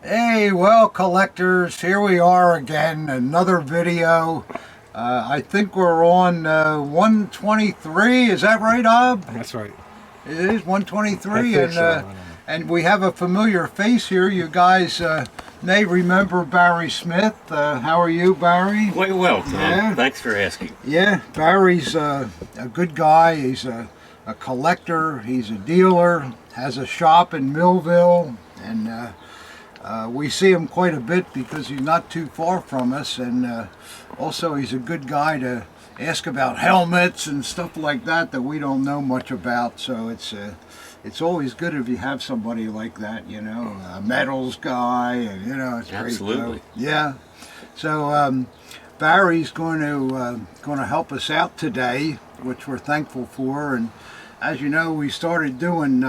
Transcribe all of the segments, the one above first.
Hey, well, collectors, here we are again, another video. I think we're on 123. Is that right, Ob? That's right. It is 123, I think and so. I don't know. and we have a familiar face here. You guys may remember Barry Smith. How are you, Barry? Quite well, Tom. Yeah. Thanks for asking. Yeah, Barry's a good guy. He's a collector. He's a dealer. Has a shop in Millville, and we see him quite a bit because he's not too far from us, and also he's a good guy to ask about helmets and stuff like that we don't know much about. So it's always good if you have somebody like that, you know, a metals guy, and it's great. Absolutely. Yeah. So Barry's going to help us out today, which we're thankful for. And as you know, we started doing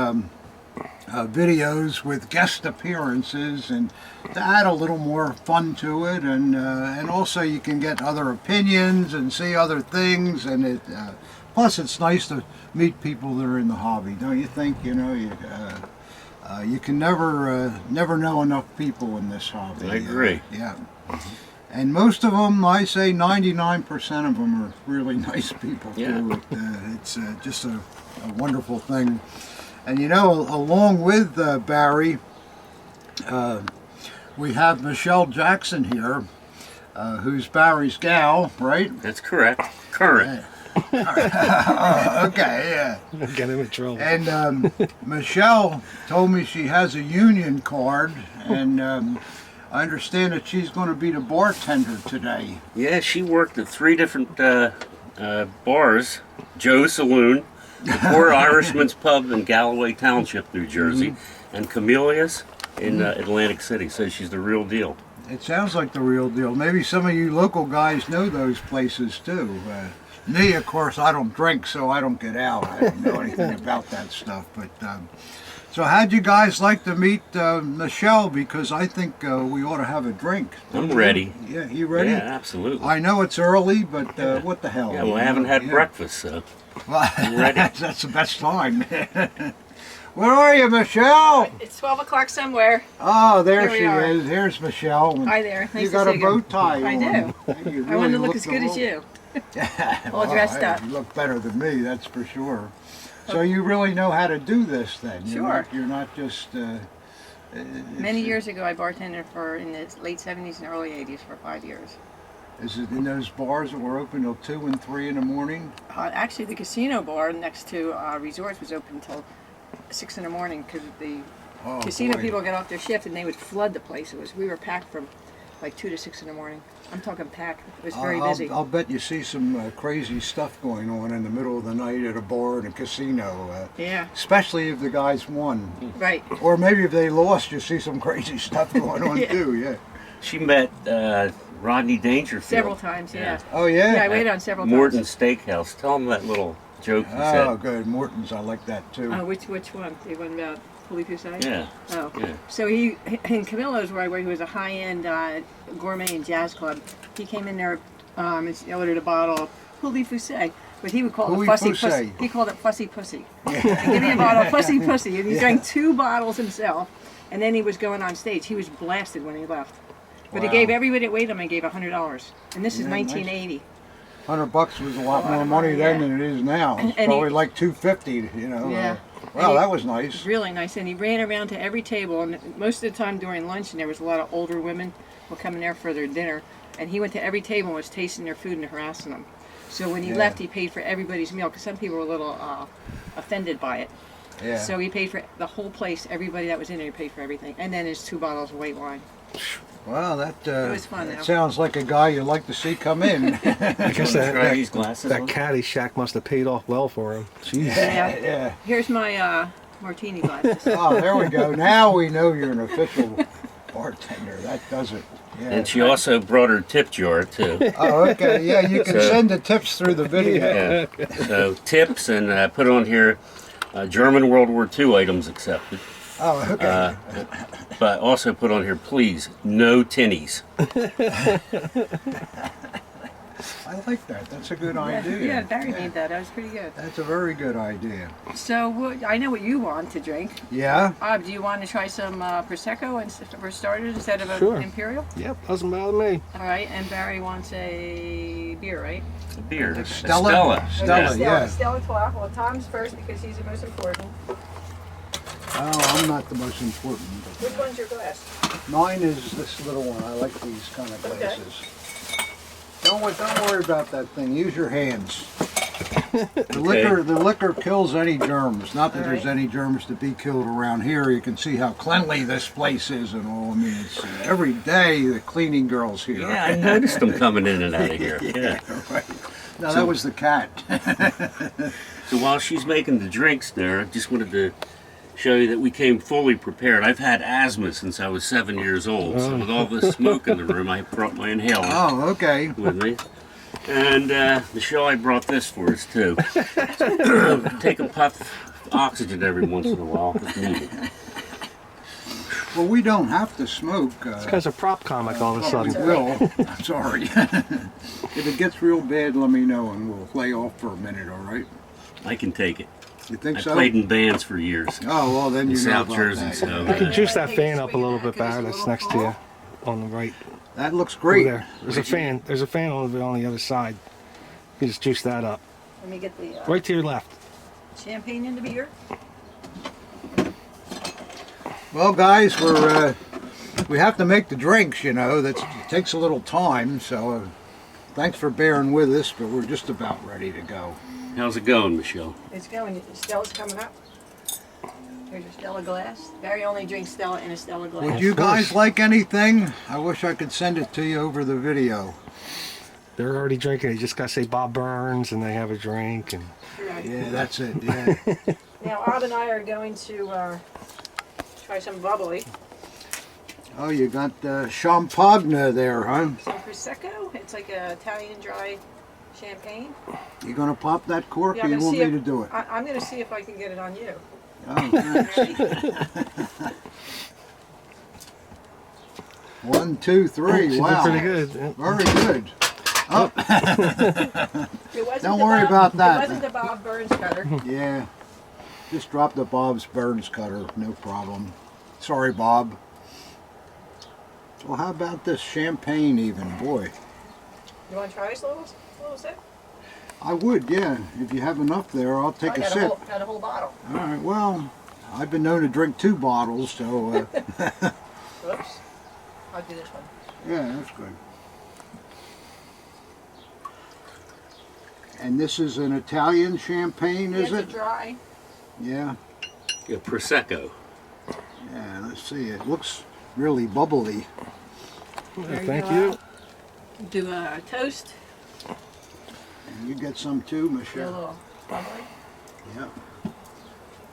videos with guest appearances, and to add a little more fun to it, and also you can get other opinions and see other things, and plus it's nice to meet people that are in the hobby, don't you think? You can never know enough people in this hobby. I agree. Yeah. And most of them, I say 99% of them are really nice people too. It's just a wonderful thing. And along with Barry, we have Michelle Jackson here, who's Barry's gal, right? That's correct. Current. Okay, yeah. Get him in trouble. And Michelle told me she has a union card, and I understand that she's going to be the bartender today. Yeah, she worked at 3 different bars. Joe's Saloon, the Poor Irishman's Pub in Galloway Township, New Jersey, and Camellia's in Atlantic City. So she's the real deal. It sounds like the real deal. Maybe some of you local guys know those places too. Me, of course, I don't drink, so I don't get out. I don't know anything about that stuff. But so how'd you guys like to meet Michelle? Because I think we ought to have a drink. I'm ready. Yeah, you ready? Yeah, absolutely. I know it's early, but what the hell? Yeah, well, I haven't had breakfast, so Well, I'm ready. that's the best time. Where are you, Michelle? It's 12 o'clock somewhere. Oh, there Here she we are. is. There's Michelle. Hi there. Nice You to got see a you bow again. tie I on. do. You I want to really look as good as you. All Well, dressed up. You look better than me, that's for sure. So you really know how to do this then? Sure. You're not just... Many years ago, I bartended in the late 70s and early 80s for 5 years. Is it in those bars that were open till 2 and 3 in the morning? Actually, the casino bar next to Resorts was open until 6 in the morning because the casino people got off their shift and they would flood the place. We were packed from like 2 to 6 in the morning. I'm talking packed. It was very busy. I'll bet you see some crazy stuff going on in the middle of the night at a bar and a casino. Yeah. Especially if the guys won. Right. Or maybe if they lost, you see some crazy stuff going on too, yeah. She met Rodney Dangerfield. Several times, yeah. Oh, yeah? Yeah, I waited on several Morton's times. Steakhouse. Tell him that little joke you said. Oh, good. Morton's, I like that too. Which one? The one about Holy Crusade? Yeah. Oh. Yeah. So he, in Camillo's where I worked, he was a high-end gourmet and jazz club. He came in there and ordered a bottle of Holy Crusade, but he would call it Fussy Pussy. He called it Fussy Pussy. Yeah. Give me a bottle of Fussy Pussy. And he drank 2 bottles himself, and then he was going on stage. He was blasted when he left. But he gave everybody that weighed him, he gave $100. And this is 1980. Nice. $100 was a lot more money then than it is now. It's probably like $250, you know. Yeah. Wow, that was nice. Really nice. And he ran around to every table. And most of the time during lunch, and there was a lot of older women who were coming there for their dinner. And he went to every table and was tasting their food and harassing them. So when he left, he paid for everybody's meal because some people were a little offended by it. Yeah. So he paid for the whole place. Everybody that was in there, he paid for everything. And then his 2 bottles of white wine. Well, that was fun, that though. sounds like a guy you'd like to see come in. I guess Try these glasses that on? Caddyshack must have paid off well for him. Jeez. Yeah. Here's my martini glasses. Oh, there we go. Now we know you're an official bartender. That does it. Yeah. And she also brought her tip jar, too. Oh, okay. Yeah, you can send the tips through the video. Yeah. So tips, and put on here German World War II items accepted. Oh, okay. But also put on here, please, no tinnies. I like that. That's a good Yeah, idea. yeah, Barry made that. That was pretty good. That's a very good idea. So I know what you want to drink. Yeah? Do you want to try some Prosecco for starters instead of Sure. an Imperial? Yep, doesn't bother me. All right, and Barry wants a beer, right? A beer. The A Stella? Stella. Stella, yeah. Stella 12. Well, Tom's first because he's the most important. Oh, I'm not the most important. But Which one's your glass? mine is this little one. I like these kind of glasses. Don't worry about that thing. Use your hands. The liquor kills any germs. Not that there's any germs to be killed around here. You can see how cleanly this place is and all. I mean, it's every day the cleaning girls here. Yeah, I noticed them coming in and out of here. Yeah. Right. No, that was the cat. So while she's making the drinks there, I just wanted to show you that we came fully prepared. I've had asthma since I was 7 years old. So with all this smoke in the room, I brought my inhaler Oh, okay. with me. And Michelle, I brought this for us too. Take a puff of oxygen every once in a while if needed. Well, we don't have to smoke. This guy's a prop comic all of a We sudden. will. I'm sorry. If it gets real bad, let me know and we'll lay off for a minute, all right? I can take it. You think I so? played in bands for years. Oh, well, then In you know South about Jersey, that. so You can juice that fan up a little bit, Barry. That's next to you, on the right. That looks Over great. there. There's a fan. There's a fan on the other side. You just juice that up. Let me get the Right to your left. champagne in the beer. Well, guys, we have to make the drinks, you know. It takes a little time, so thanks for bearing with us, but we're just about ready to go. how's it going, Michelle? It's going. Stella's coming up. Here's your Stella glass. Barry only drinks Stella in a Stella glass. Would you guys like anything? I wish I could send it to you over the video. They're already drinking. You just gotta say Bob Burns, and they have a drink. And Right. Yeah, that's it, yeah. Now, Bob and I are going to try some bubbly. Oh, you got champagne there, huh? Some Prosecco. It's like a Italian dry champagne. You gonna pop that cork Yeah, or I'm you gonna want see me if- to do it? I'm going to see if I can get it on you. Oh, thanks. Ready? 1, 2, 3. she Wow. did pretty good. Yeah. Very good. Oh, It wasn't Don't the worry Bob- about that. It wasn't the Bob Burns cutter. yeah. Just drop the Bob's Burns cutter. No problem. Sorry, Bob. Well, how about this champagne even? Boy, You want to try this a little sip? I would, yeah. If you have enough there, I'll take I a got sip. got a whole bottle. All right, well, I've been known to drink 2 bottles, so Whoops. I'll do this one. yeah, that's good. And this is an Italian champagne, is It's it? a dry. Yeah. Yeah, Prosecco. Yeah, let's see. It looks really bubbly. There Thank go. you. Do a toast. And you get some too, Do a Michelle. little bubbly. Yeah.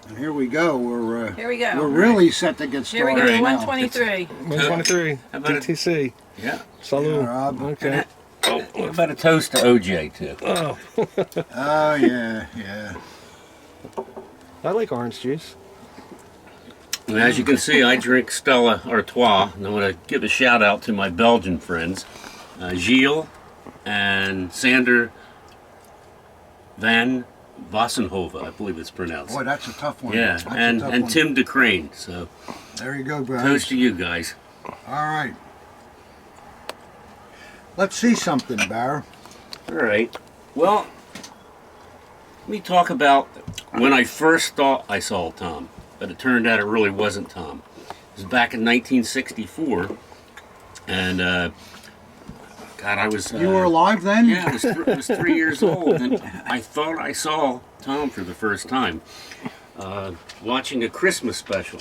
And here we go. We're Here we go. we're really set to get Here we started go. now. 123. 123. How about a- DTC. Yeah. Salute. Yeah, Rob. Okay. Oh, what about a toast to OJ too? Oh, Oh yeah, yeah. I like orange juice. And as you can see, I drink Stella Artois, and I want to give a shout out to my Belgian friends, Gilles and Sander van Wassenhove, I believe it's pronounced. Boy, that's a tough one. Yeah, That's a and tough and one. Tim DeCrane. So There you go, guys. toast to you guys. All right. Let's see something, Bar. All right. Well, let me talk about when I first thought I saw Tom, but it turned out it really wasn't Tom. It was back in 1964, and God, I was. You were alive then? Yeah, I was 3 years old, and I thought I saw Tom for the first time, watching a Christmas special.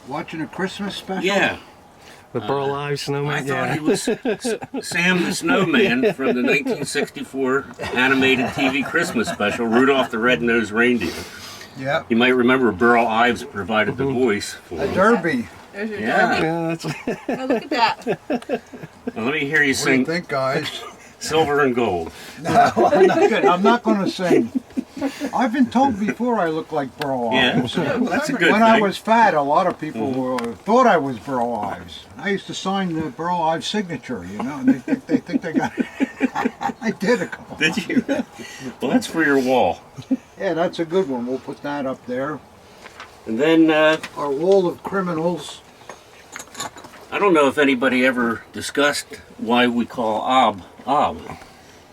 Watching a Christmas special? Yeah, The Burl Live I Snowman. thought Yeah. he was Sam the Snowman from the 1964 animated TV Christmas special, Rudolph the Red-Nosed Reindeer. Yeah. You might remember Burl Ives provided the voice for A him. derby. There's your Yeah. derby. Yeah, that's Oh, look at that. Now, let me hear you What do you sing think, guys? Silver and Gold. No, I'm not going to sing. I've been told before I look like Burl Yeah, Ives. that's a good When thing. I was fat, a lot of people thought I was Burl Ives. I used to sign the Burl Ives signature, you know, and they think they got it. I did a couple. Did you? Well, that's for your wall. Yeah, that's a good one. We'll put that up there. And then, Our wall of criminals. I don't know if anybody ever discussed why we call ob.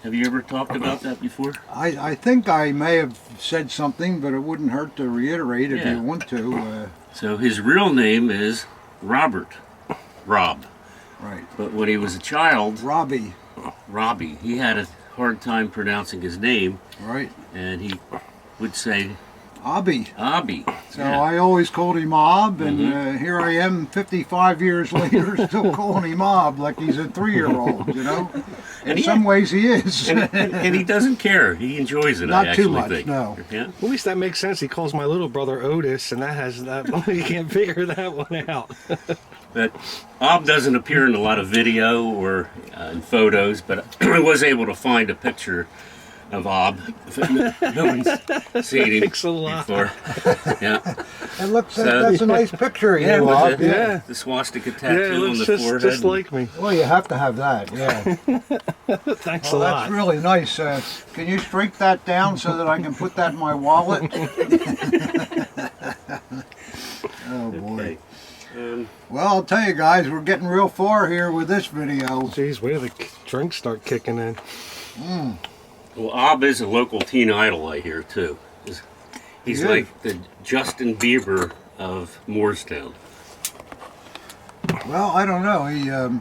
Have you ever talked about that before? I think I may have said something, but it wouldn't hurt to reiterate if Yeah. you want to. So his real name is Rob. Right. But when he was a child, Robbie. Robbie, he had a hard time pronouncing his name, Right. and he would say Obby. Obby. So I always called him Ob, and here I am 55 years later still calling him Ob like he's a 3-year-old, you know? In some ways he is. and he doesn't care. He enjoys it, Not I too actually much, think. no. Yeah? At least that makes sense. He calls my little brother Otis, and that has that. You can't figure that one out. But Ob doesn't appear in a lot of video or in photos, but I was able to find a picture of Ob. Nobody's seen him Thanks a lot. before. Yeah. And look, So- that's a nice picture of you, with Ob. the, Yeah. the swastika Yeah, tattoo it on looks the forehead. just like me. Well, you have to have that, yeah. Thanks Well, a that's lot. really nice. Can you shrink that down so that I can put that in my wallet? Oh, boy. Okay. Well, I'll tell you guys, we're getting real far here with this video. Jeez, where do the drinks start kicking in? Well, Ob is a local teen idol, I hear, too. He's He is. like the Justin Bieber of Moorestown. Well, I don't know.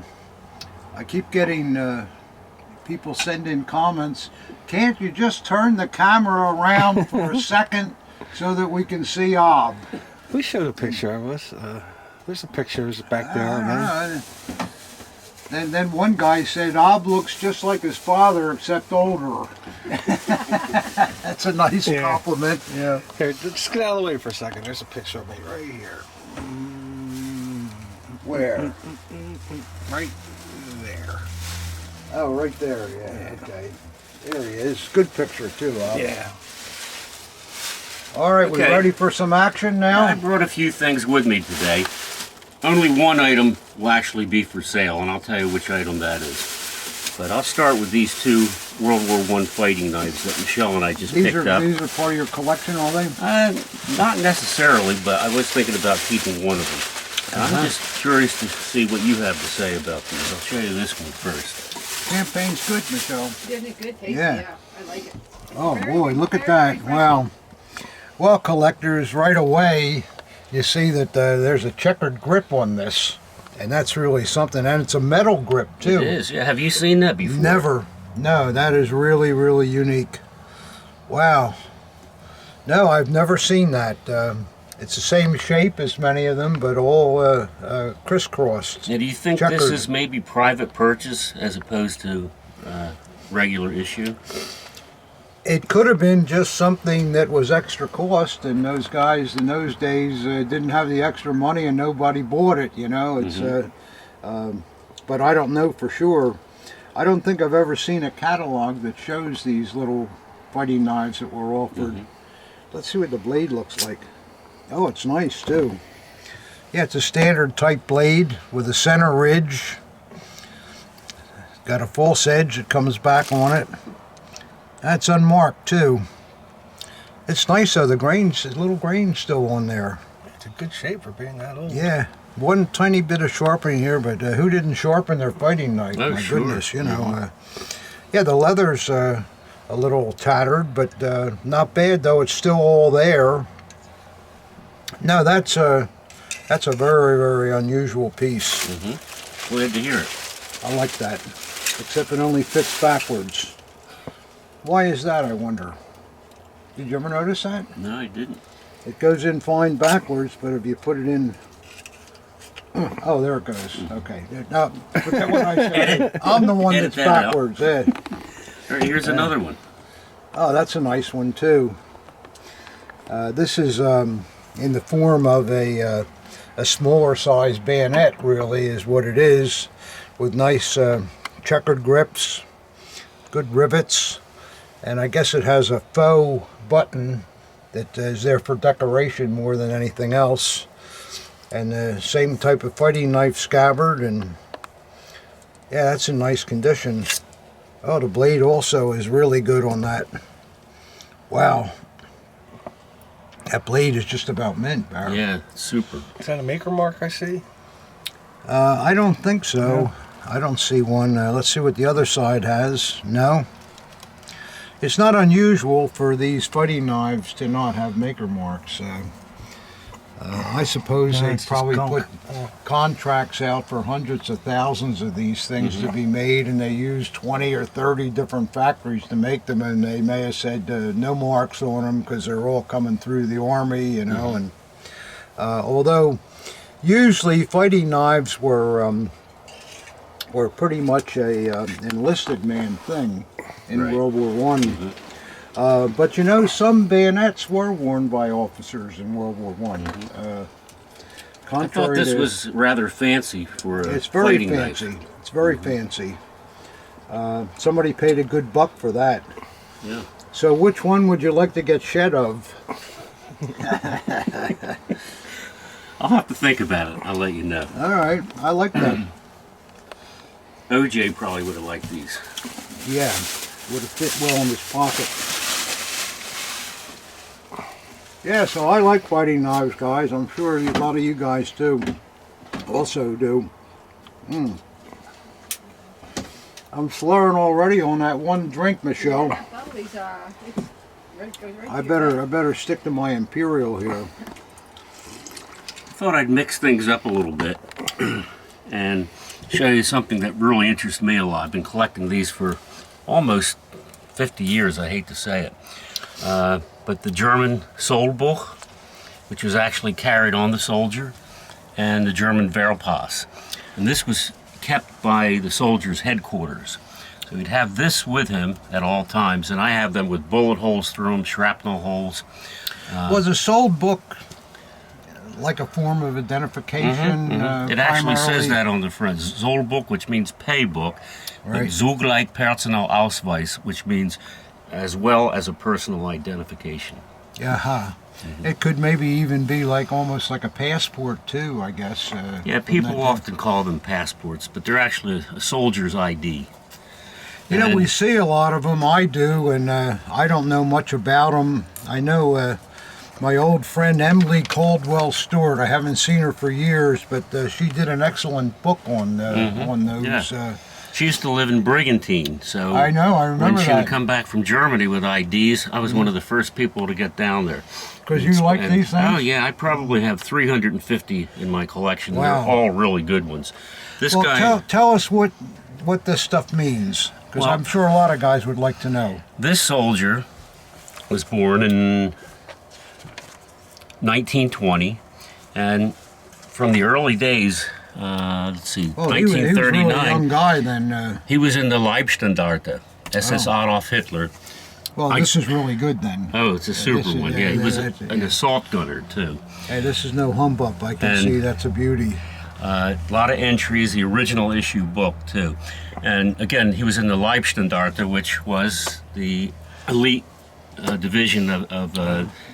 I keep getting people send in comments. Can't you just turn the camera around for a second so that we can see Ob? We showed a picture of us. There's a picture back there, man. Then one guy said, Ob looks just like his father, except older. That's a nice Yeah. compliment. Yeah. Here, just get out of the way for a second. There's a picture of me right here. Where? Right there. Oh, right there. Yeah. Okay. There he is. Good picture too, Ob. Yeah. All right, we Okay. ready for some action I now? brought a few things with me today. Only one item will actually be for sale, and I'll tell you which item that is. But I'll start with these two World War I fighting knives that Michelle and I just picked up. These are part of your collection, are they? Not necessarily, but I was thinking about keeping one of them. And I'm just curious to see what you have to say about these. I'll show you this one first. Champagne's good, Michelle. Isn't it good? Tasty, Yeah. yeah. I like it. Oh Very- boy, look at very that. refreshing. Wow. Well, collectors, right away, you see that there's a checkered grip on this. And that's really something. And it's a metal grip, too. It is. Yeah. Have you seen that before? Never. No, that is really, really unique. Wow. No, I've never seen that. It's the same shape as many of them, but all crisscrossed. Now, do you think Checkered. this is maybe private purchase as opposed to regular issue? It could have been just something that was extra cost, and those guys in those days didn't have the extra money, and nobody bought it. You know, it's. But I don't know for sure. I don't think I've ever seen a catalog that shows these little fighting knives that were offered. Let's see what the blade looks like. Oh, it's nice too. Yeah, it's a standard type blade with a center ridge. Got a false edge that comes back on it. That's unmarked too. It's nice though, the little grain's still on there. It's a good shape for being that old. Yeah, one tiny bit of sharpening here, but who didn't sharpen their fighting knife? Oh, My sure. goodness, you know. Yeah, the leather's a little tattered, but not bad though. It's still all there. No, that's a very, very unusual piece. Glad to hear it. I like that, except it only fits backwards. Why is that, I wonder? Did you ever notice that? No, I didn't. It goes in fine backwards, but if you put it in... Oh, there it goes. Okay. No, forget what I said. I'm the one Edit that's that out. backwards. Yeah. All right, here's another one. Oh, that's a nice one, too. This is in the form of a smaller size bayonet, really, is what it is, with nice checkered grips, good rivets. And I guess it has a faux button that is there for decoration more than anything else. And the same type of fighting knife scabbard, and yeah, that's in nice condition. Oh, the blade also is really good on that. Wow. That blade is just about mint, Barry. Yeah, super. Is that a maker mark I see? I don't think so. I don't see one. Let's see what the other side has. No. It's not unusual for these fighting knives to not have maker marks. I suppose No, they it's just probably gunk. put contracts out for hundreds of thousands of these things to be made, and they use 20 or 30 different factories to make them, and they may have said no marks on them because they're all coming through the army, you know. And although usually fighting knives were pretty much a enlisted man thing in Right. World War One. But you know, some bayonets were worn by officers in World War One. I thought this was rather fancy for a It's very fighting knife. fancy. It's very fancy. Somebody paid a good buck for that. Yeah. So, which one would you like to get shed of? I'll have to think about it. I'll let you know. All right, I like that. OJ probably would have liked these. Yeah, would have fit well in his pocket. Yeah, so I like fighting knives, guys. I'm sure a lot of you guys too. Also do. I'm slurring already on that one drink, Michelle. I better stick to my Imperial here. I thought I'd mix things up a little bit and show you something that really interests me a lot. I've been collecting these for almost 50 years, I hate to say it. But the German Soldbuch, which was actually carried on the soldier, and the German Wehrpass. And this was kept by the soldier's headquarters. So he'd have this with him at all times, and I have them with bullet holes through them, shrapnel holes. Was a sold book like a form of identification? It actually says primarily? that on the front. Soldbuch, which means pay book, but Right. Zugleich Personalausweis, which means as well as a personal identification. Uh-huh. It could maybe even be like almost like a passport too, I guess. Yeah, from people that often call them passports, but they're actually a soldier's ID. You know, And- we see a lot of them. I do, and I don't know much about them. I know my old friend Emily Caldwell Stewart. I haven't seen her for years, but she did an excellent book on those. Yeah. She used to live in Brigantine, so I know, I remember when she that. would come back from Germany with IDs, I was one of the first people to get down there. Because you like And- these things? Oh yeah, I probably have 350 in my collection. Wow. They're all really good ones. This Well, guy, tell us what this stuff means, because Well- I'm sure a lot of guys would like to know. this soldier was born in 1920, and from the early days, let's see, Oh, he was a really 1939, young guy then. he was in the Leibstandarte, SS Adolf Hitler. Well, this is really good then. Oh, it's a super this is- one. Yeah, he was that's- an assault gunner too. Hey, this is no humbug. I can And- see that's a beauty. A lot of entries, the original issue book too. And again, he was in the Leibstandarte, which was the elite division of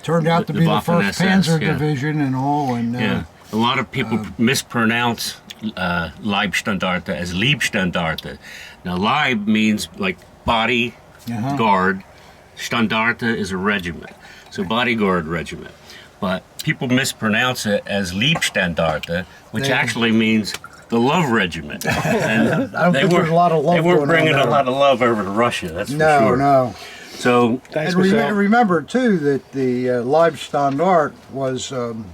Turned out to the be the Waffen first SS, Panzer yeah. Division and all. And Yeah, a lot of people mispronounce Leibstandarte as Liebstandarte. Now, Leib means like body Uh-huh. guard. Standarte is a regiment, so bodyguard regiment. But people mispronounce it as Liebstandarte, which They- actually means the love regiment. And I don't think there's a lot of love they were going on bringing a there. lot of love over to Russia. That's for no, sure. no. So Thanks, And Michelle. remember too that the Leibstandarte was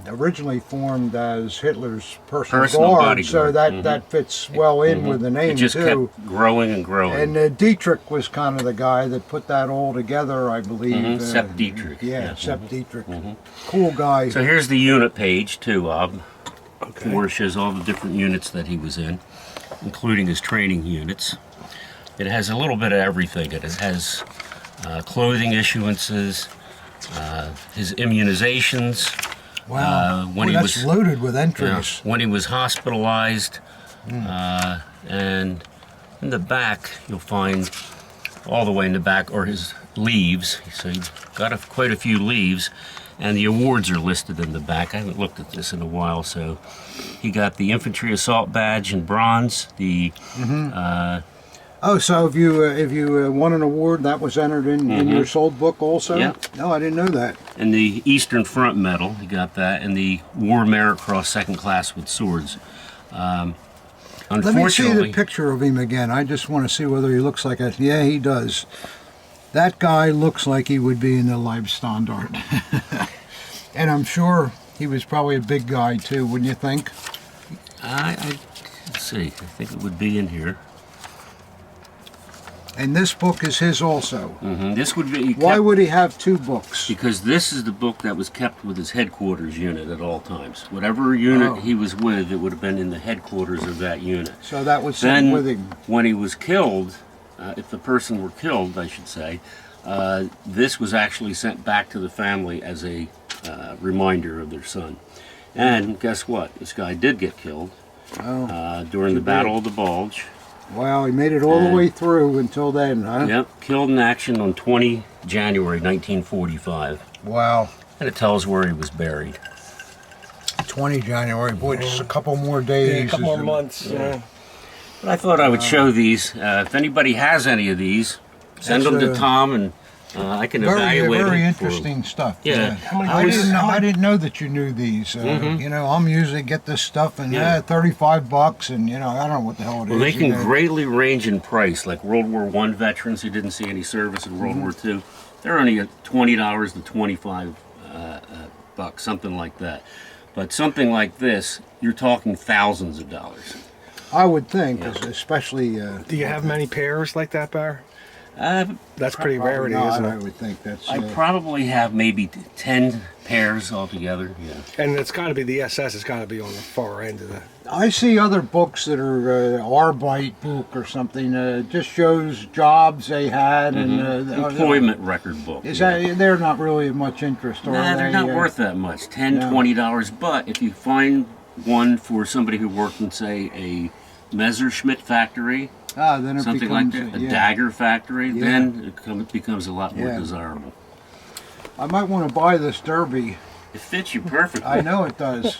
originally formed as Hitler's personal guard, bodyguard. so that fits well in with the name it just too. kept growing and growing. And Dietrich was kind of the guy that put that all together, I believe. Sepp Dietrich. Yeah, Sepp Dietrich. Cool guy. So here's the unit page too, Bob. Where it shows all the different units that he was in, including his training units. It has a little bit of everything. It has clothing issuances, his immunizations, Wow. when Boy, he that's was loaded with entries. when he was hospitalized, and in the back you'll find all the way in the back, or his leaves. So he got quite a few leaves, and the awards are listed in the back. I haven't looked at this in a while. So he got the Infantry Assault Badge in bronze, the Oh, so if you won an award, that was entered in your sold book also? Yeah. No, I didn't know that. and the Eastern Front Medal. He got that, and the War Merit Cross Second Class with swords. Let me see Unfortunately, the picture of him again. I just want to see whether he looks like a... Yeah, he does. That guy looks like he would be in the Leibstandard. And I'm sure he was probably a big guy too, wouldn't you think? let's see. I think it would be in here. And this book is his also. This would be. Why would he have two books? Because this is the book that was kept with his headquarters unit at all times. Whatever unit he was with, it would have been in the headquarters of that unit. So that was sent with him. When he was killed, if the person were killed, I should say, this was actually sent back to the family as a reminder of their son. And guess what? This guy did get killed during the Battle of the Bulge. Wow, he made it all the way through until then, huh? Yep, killed in action on 20 January 1945. Wow. And it tells where he was buried. 20 January. Boy, just a couple more days. Yeah, a couple more months. Yeah. But I thought I would show these. If anybody has any of these, send them to Tom, and I can evaluate them. Very interesting stuff. Yeah. I didn't know that you knew these. You know, I'm usually get this stuff and $35, and you know, I don't know what the hell it is. Well, they can you know. greatly range in price. Like World War I veterans who didn't see any service in World War II, they're only at $20 to $25 bucks, something like that. But something like this, you're talking thousands of dollars. I would think, especially. Do you have many pairs like that, Bar? That's pretty rarity, not, isn't I it? would think that's. I probably have maybe 10 pairs altogether. Yeah. And it's got to be the SS. It's got to be on the far end of the. I see other books that are Arbeit book or something. Just shows jobs they had and Employment record book. Is that they're not really of much interest, are Nah, they? they're not worth that much. $10, No. $20. But if you find one for somebody who worked in, say, a Messerschmitt factory, Then it something like becomes, that, a dagger factory, Yeah. then it becomes a lot more Yeah. desirable. I might want to buy this derby. It fits you perfectly. I know it does.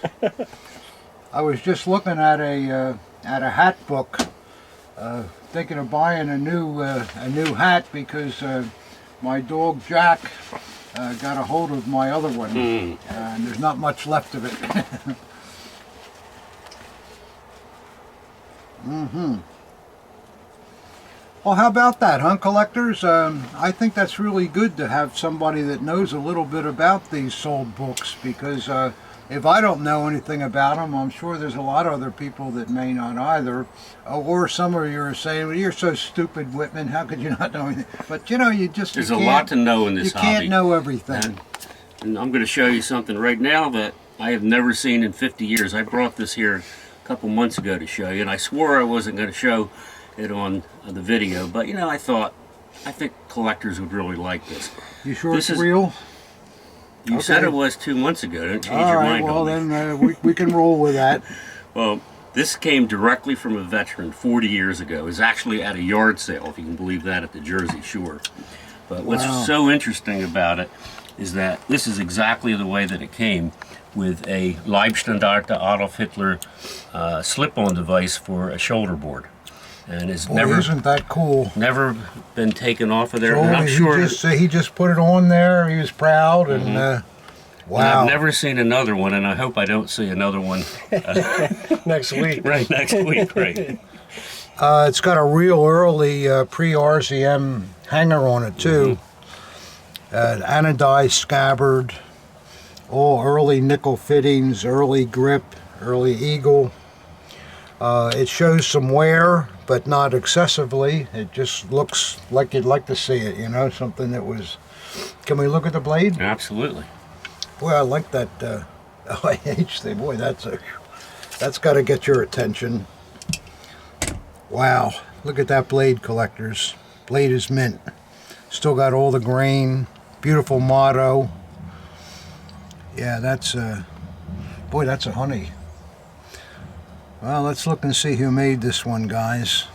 I was just looking at a hat book, thinking of buying a new hat because my dog Jack got a hold of my other one, and there's not much left of it. Well, how about that, huh, collectors? I think that's really good to have somebody that knows a little bit about these sold books, because if I don't know anything about them, I'm sure there's a lot of other people that may not either. Or some of you are saying, well, you're so stupid, Whitman, how could you not know anything? But, you know, There's a lot to know in this hobby. hobby. You can't know everything. And I'm going to show you something right now that I have never seen in 50 years. I brought this here a couple months ago to show you, and I swore I wasn't going to show it on the video, but you know, I think collectors would really like this. You sure it's real? You said it was 2 months ago. Don't change All your right, mind well on me. then we can roll with that. Well, this came directly from a veteran 40 years ago. It was actually at a yard sale, if you can believe that, at the Jersey Shore. But what's so interesting about it is that this is exactly the way that it came, with a Leibstandarte Adolf Hitler slip-on device for a shoulder board. And it's Isn't that cool? never been taken off of there. So And I'm sure he just put it on there. He was proud, and and wow. I've never seen another one, and I hope I don't see another one Next week. right next week. Right. It's got a real early pre-RCM hanger on it too. Anodized scabbard, all early nickel fittings, early grip, early eagle. It shows some wear, but not excessively. It just looks like you'd like to see it, you know, something that was... Can we look at the blade? Absolutely. Boy, I like that OIH thing. Boy, that's got to get your attention. Wow, look at that blade, collectors. Blade is mint. Still got all the grain. Beautiful motto. Yeah, that's boy, that's a honey. Well, let's look and see who made this one, guys.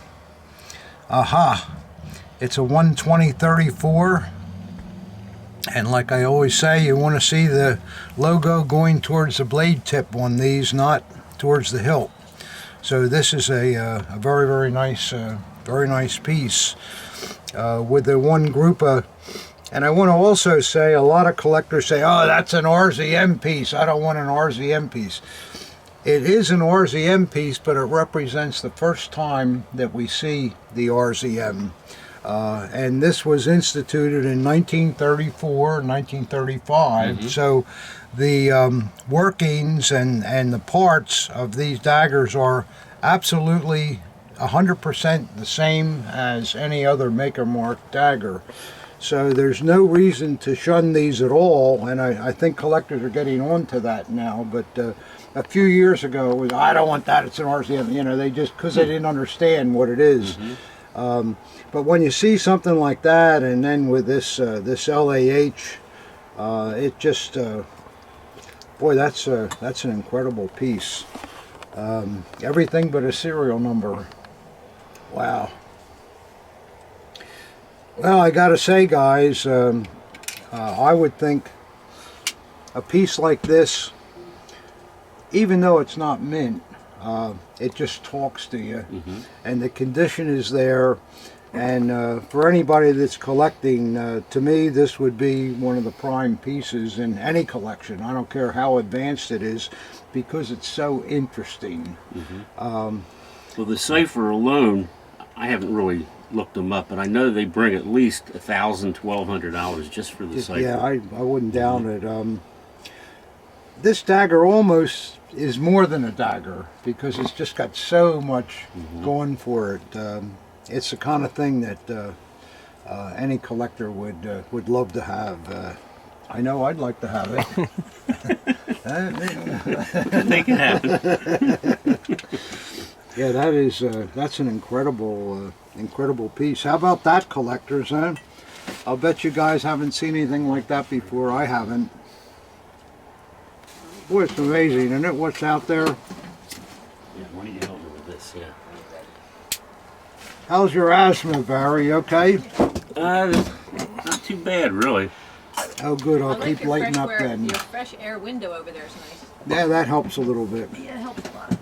Aha! It's a 120-34 And like I always say, you want to see the logo going towards the blade tip on these, not towards the hilt. So this is a very, very nice piece with the one group of. And I want to also say, a lot of collectors say, "Oh, that's an RZM piece. I don't want an RZM piece." It is an RZM piece, but it represents the first time that we see the RZM. And this was instituted in 1934, 1935. So the workings and the parts of these daggers are absolutely 100% the same as any other Maker Mark dagger. So there's no reason to shun these at all, and I think collectors are getting on to that now. But a few years ago, it was, I don't want that, it's an RZM. You know, they just, because they didn't understand what it is. But when you see something like that, and then with this this LAH, it just, boy, that's an incredible piece. Everything but a serial number. Wow. Well, I gotta say, guys, I would think a piece like this, even though it's not mint, it just talks to you, and the condition is there. And for anybody that's collecting, to me, this would be one of the prime pieces in any collection. I don't care how advanced it is, because it's so interesting. Well, the cipher alone, I haven't really looked them up, but I know they bring at least $1,000, $1,200 just for the cipher. Yeah, I wouldn't doubt it. This dagger almost is more than a dagger, because it's just got so much going for it. It's the kind of thing that any collector would love to have. I know I'd like to have it. Make it happen. Yeah, that's an incredible piece. How about that, collectors, huh? I'll bet you guys haven't seen anything like that before. I haven't. Boy, it's amazing, isn't it, what's out there? Yeah, why don't you help me with this? Yeah. How's your asthma, Barry? Okay? Not too bad, really. Oh, good. I'll I like keep your lighting up then. Your fresh air window over there is nice. Yeah, that helps a little bit. Yeah, it helps a lot.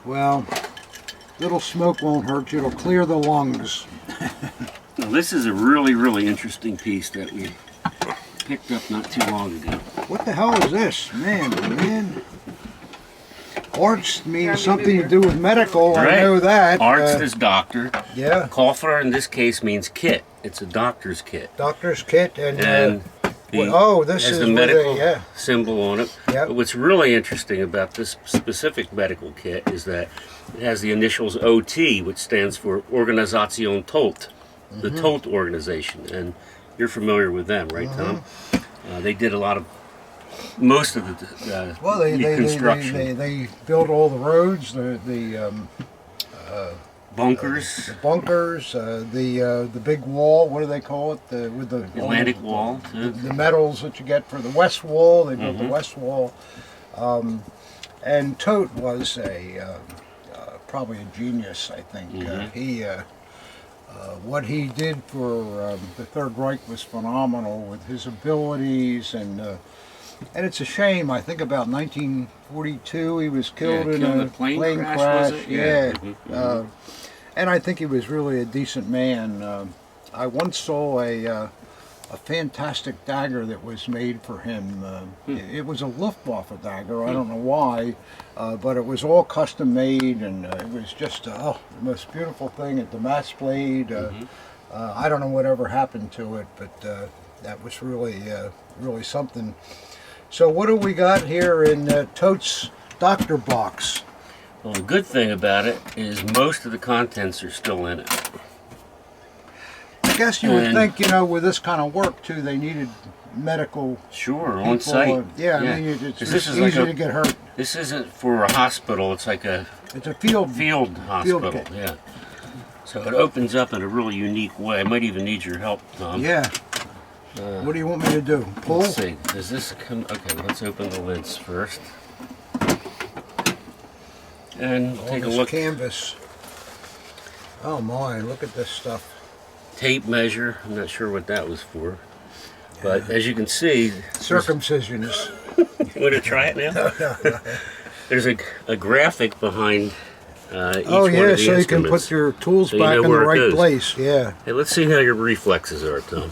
Well, little smoke won't hurt you. It'll clear the lungs. Well, this is a really, really interesting piece that we picked up not too long ago. What the hell is this? Man. Arts means something to do with medical. Right. I know that. Arts is doctor. Yeah. Coffer in this case means kit. It's a doctor's kit. Doctor's kit and this has is the medical yeah. symbol on it. Yep. But what's really interesting about this specific medical kit is that it has the initials OT, which stands for Organisation Tolt, the Tolt organization. And you're familiar with them, right, Tom? They did most of the reconstruction. They built all the roads, the bunkers. The bunkers, the big wall. What do they call it? With the Atlantic Wall. The metals that you get for the West Wall. They built the West Wall. And Todt was probably a genius, I think. What he did for the Third Reich was phenomenal with his abilities, and it's a shame. I think about 1942 he was killed in a plane crash. Was it? Yeah. And I think he was really a decent man. I once saw a fantastic dagger that was made for him. It was a Luftwaffe dagger. I don't know why, but it was all custom made, and it was just the most beautiful thing. A Damascus blade. I don't know whatever happened to it, but that was really something. So what do we got here in Todt's Doctor Box? Well, the good thing about it is most of the contents are still in it. I guess you would think, with this kind of work too, they needed medical Sure, people. on site. Yeah, I mean, it's easy to get hurt. This isn't for a hospital. It's like it's a field hospital. kit. Yeah. So it opens up in a really unique way. I might even need your help, Tom. Yeah. What do you want me to do? Pull? Let's see. Does this come? Okay, let's open the lids first. And take a look. Canvas. Oh my, look at this stuff. Tape measure. I'm not sure what that was for. But as you can see, Circumcisions. you want to try it now? There's a graphic behind each one of the so you can instruments. put your tools So you back know in the where it right goes. place. Yeah. Hey, let's see how your reflexes are, Tom.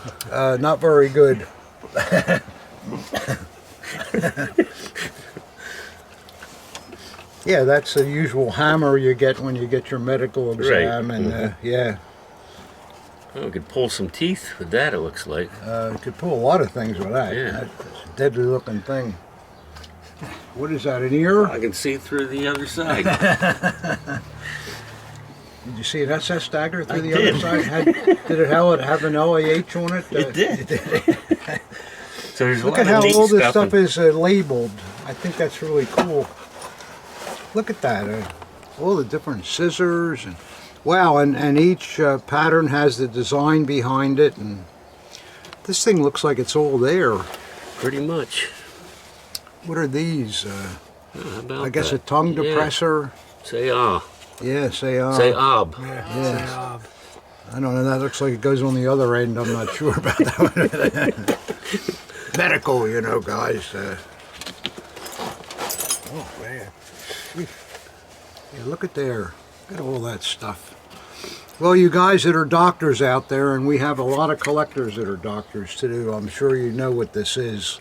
Not very good. Yeah, that's the usual hammer you get when you get your medical exam, Right. and yeah, Oh, we could pull some teeth with that, it looks like. you could pull a lot of things with that. Yeah. That's a deadly looking thing. What is that, an ear? I can see through the other side. Did you see an SS dagger through I the did. other side? Did it have an LAH on it? It did. So there's a Look lot at how of neat all this stuff. stuff is labeled. I think that's really cool. Look at that. All the different scissors. And wow, and each pattern has the design behind it. And this thing looks like it's all there. Pretty much. What are these? How about I guess that? a tongue Yeah. depressor. Say ah. Yeah, say Say ob. Yeah. I don't know. That looks like it goes on the other end. I'm not sure about that one. Medical, you know, guys. Oh man. Yeah, look at there. Look at all that stuff. Well, you guys that are doctors out there, and we have a lot of collectors that are doctors too. I'm sure you know what this is.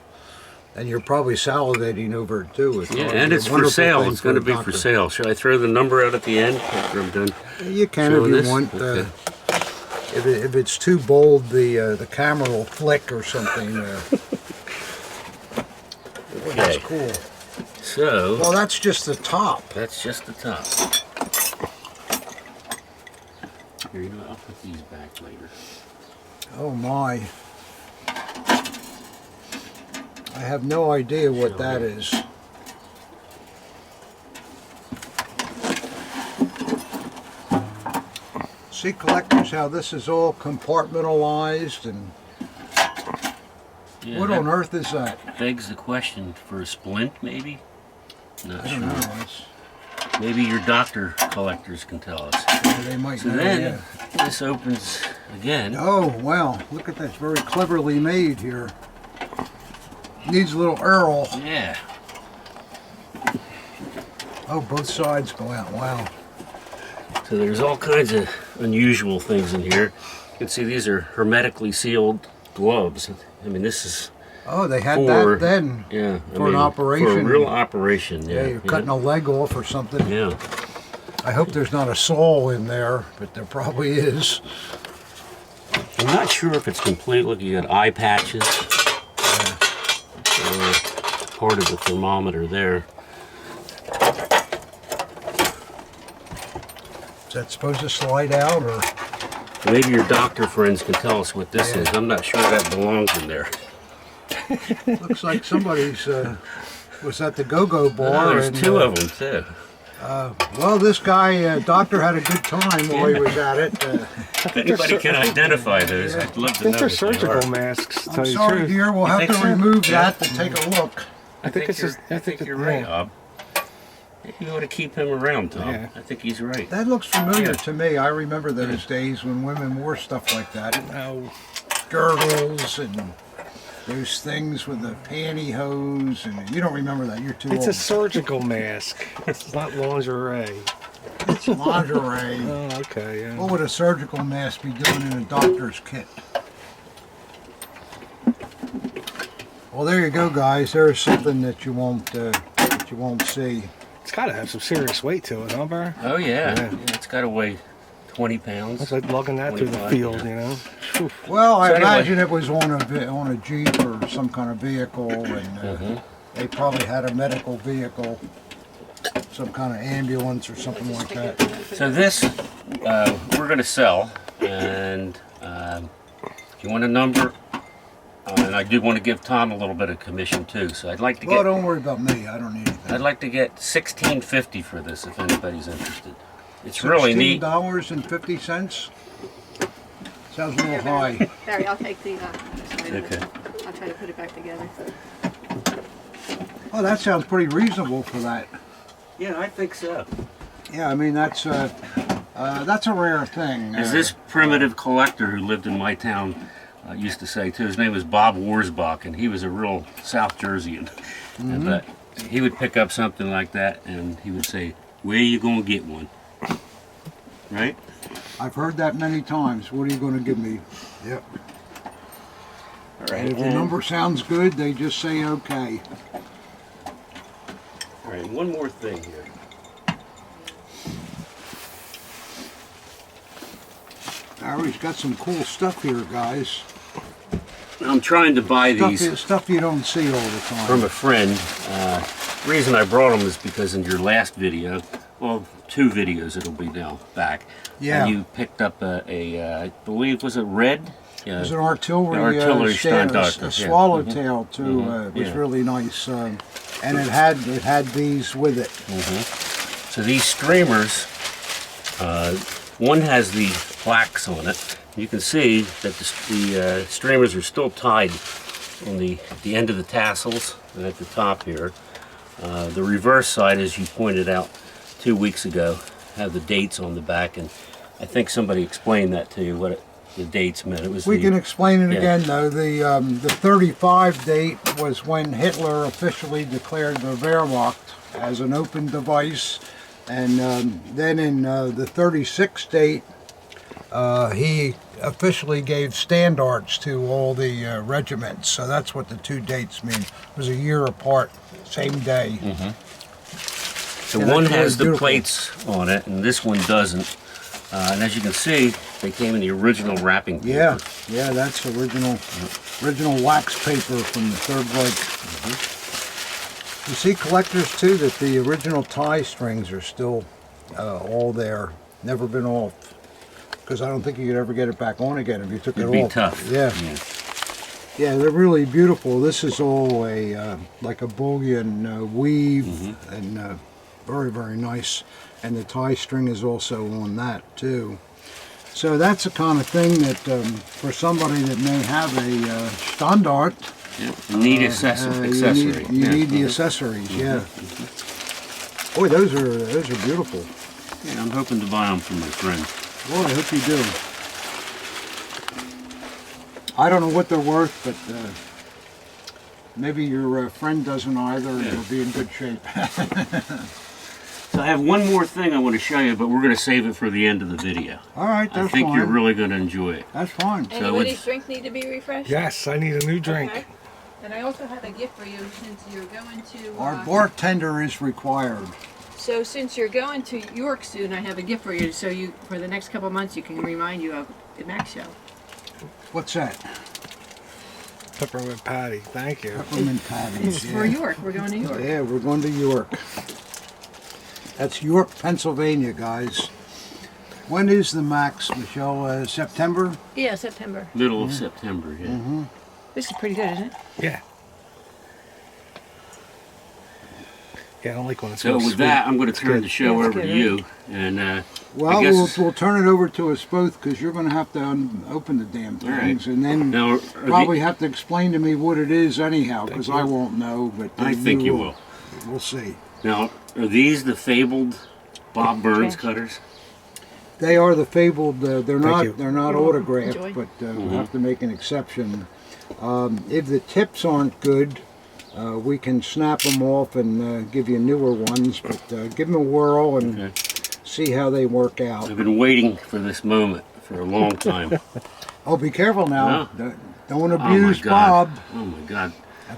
And you're probably salivating over it too. Yeah, and it's for sale. It's going to be for sale. Should I throw the number out at the end after I'm done? You can if showing you this? want. Okay. If it's too bold, the camera will flick or something. Boy, that's Okay. cool. So, Well, that's just the top. that's just the top. Here, you know what? I'll put these back later. Oh my. I have no idea what that is. See, collectors, how this is all compartmentalized, and Yeah, what that on earth is that? begs the question for a splint, maybe? Not I sure. don't know. It's, Maybe your doctor collectors can tell us. they might So know. then, Yeah. this opens again. Oh, wow. Look at that. It's very cleverly made here. Needs a little Earl. Yeah. Oh, both sides go out. Wow. So there's all kinds of unusual things in here. You can see these are hermetically sealed gloves. I mean, this is Oh, they had for that then. yeah For an operation. For a real operation. Yeah, Yeah. you're cutting a leg off or something. Yeah. I hope there's not a saw in there, but there probably is. I'm not sure if it's complete. Look, you got eye patches. Part of the thermometer there. Is that supposed to slide out, or? Maybe your doctor friends can tell us what this Yeah. is. I'm not sure that belongs in there. Looks like somebody's was at the go-go bar. Oh, there's and, two of them too. Well, this guy, doctor, had a good time while he was at it. If anybody can identify those, I'd love I to think know. they're what they are. surgical masks, to I'm tell you the sorry, truth. dear. We'll have think to so. remove Yeah. that to take a look. I think this is. I think you're right, Ob. You ought to keep him around, Tom. Yeah. I think he's right. That looks familiar Yeah. to me. I remember those days when women wore stuff like that. Oh, Girdles and those things with the pantyhose. And you don't remember that. You're too it's old. a surgical mask. It's not lingerie. It's lingerie. Oh, okay. Yeah. What would a surgical mask be doing in a doctor's kit? Well, there you go, guys. There's something that you won't see. It's got to have some serious weight to it, huh, Bar? Oh yeah. Yeah. It's got to weigh 20 pounds. It's like lugging that through the 25, field, yeah. you know. Phew. Well, I So anyway. imagine it was on a Jeep or some kind of vehicle, and they probably had a medical vehicle, some kind of ambulance or something like that. So this, we're going to sell, and if you want a number, and I do want to give Tom a little bit of commission too. So I'd like to Well, get, don't worry about me. I don't need anything. I'd like to get $16.50 for this if anybody's interested. It's really neat. $16.50. Sounds a little high. Barry, I'll take the. Okay. I'll try to put it back together. Oh, that sounds pretty reasonable for that. Yeah, I think so. Yeah, I mean that's a rare thing. As this primitive collector who lived in my town used to say too. His name was Bob Warsbach, and he was a real South Jerseyan. But he would pick up something like that, and he would say, "Where you gonna get one?" Right? I've heard that many times. What are you going to give me? Yep. All right. And if the number sounds good, they just say okay. All right. One more thing here. Harry's got some cool stuff here, guys. I'm trying to buy these Stuff you don't see all the time. from a friend. The reason I brought them is because in your last video, well, 2 videos it'll be now back. Yeah. You picked up I believe, was it red? Yeah. It was an artillery, Artillery Standard, a yeah. swallowtail too. It was Yeah. really nice, and it had these with it. So these streamers, one has the plaques on it. You can see that the streamers are still tied on the end of the tassels and at the top here. The reverse side, as you pointed out 2 weeks ago, have the dates on the back, and I think somebody explained that to you, what the dates meant. It was We can explain it yeah. again, though. The 35 date was when Hitler officially declared the Wehrmacht as an open device, and then in the 36 date, he officially gave standards to all the regiments. So that's what the 2 dates mean. It was a year apart, same day. So Yeah, one that's has the beautiful. plates on it, and this one doesn't. And as you can see, they came in the original wrapping paper. Yeah, yeah, that's original wax paper from the Third Reich. You see, collectors too, that the original tie strings are still all there, never been off. Because I don't think you could ever get it back on again if you took It'd it be off. tough. Yeah. Yeah, they're really beautiful. This is all a like a bullion weave, and very, very nice. And the tie string is also on that too. So that's the kind of thing that for somebody that may have a standard, Neat accessory. you need the accessories. Yeah. Boy, those are beautiful. Yeah, I'm hoping to buy them for my friend. Boy, I hope you do. I don't know what they're worth, but maybe your friend doesn't either, and you'll be in good shape. So I have one more thing I want to show you, but we're going to save it for the end of the video. All right, that's I think fine. you're really going to enjoy it. That's fine. Anybody's drink need to be refreshed? Yes, I need a new drink. Okay. And I also have a gift for you since you're going to... Our bartender is required. So since you're going to York soon, I have a gift for you. So you, for the next couple of months, you can remind you of the Mac Show. What's that? Peppermint patty. Thank you. Peppermint patties. It's for York. We're going to York. Yeah, we're going to York. That's York, Pennsylvania, guys. When is the Max, Michelle? September? Yeah, September. Middle of September, yeah. This is pretty good, isn't it? Yeah. Yeah, I don't like when it's So real with sweet. that, I'm going to turn good. the show Yeah, it's over good, to you. And Well, I guess, we'll turn it over to us both because you're going to have to open the damn All right. things, and then now, are probably have to explain to me what it is anyhow, because I won't know. But I think you will. We'll see. Now, are these the fabled Bob Burns Okay. cutters? They are the fabled. They're you. not autographed, Enjoy. but we'll have to make an exception. If the tips aren't good, we can snap them off and give you newer ones. But give them a whirl and Okay. see how they work out. I've been waiting for this moment for a long time. Oh, be careful now! No. Don't Oh my abuse God. Bob. Oh my God.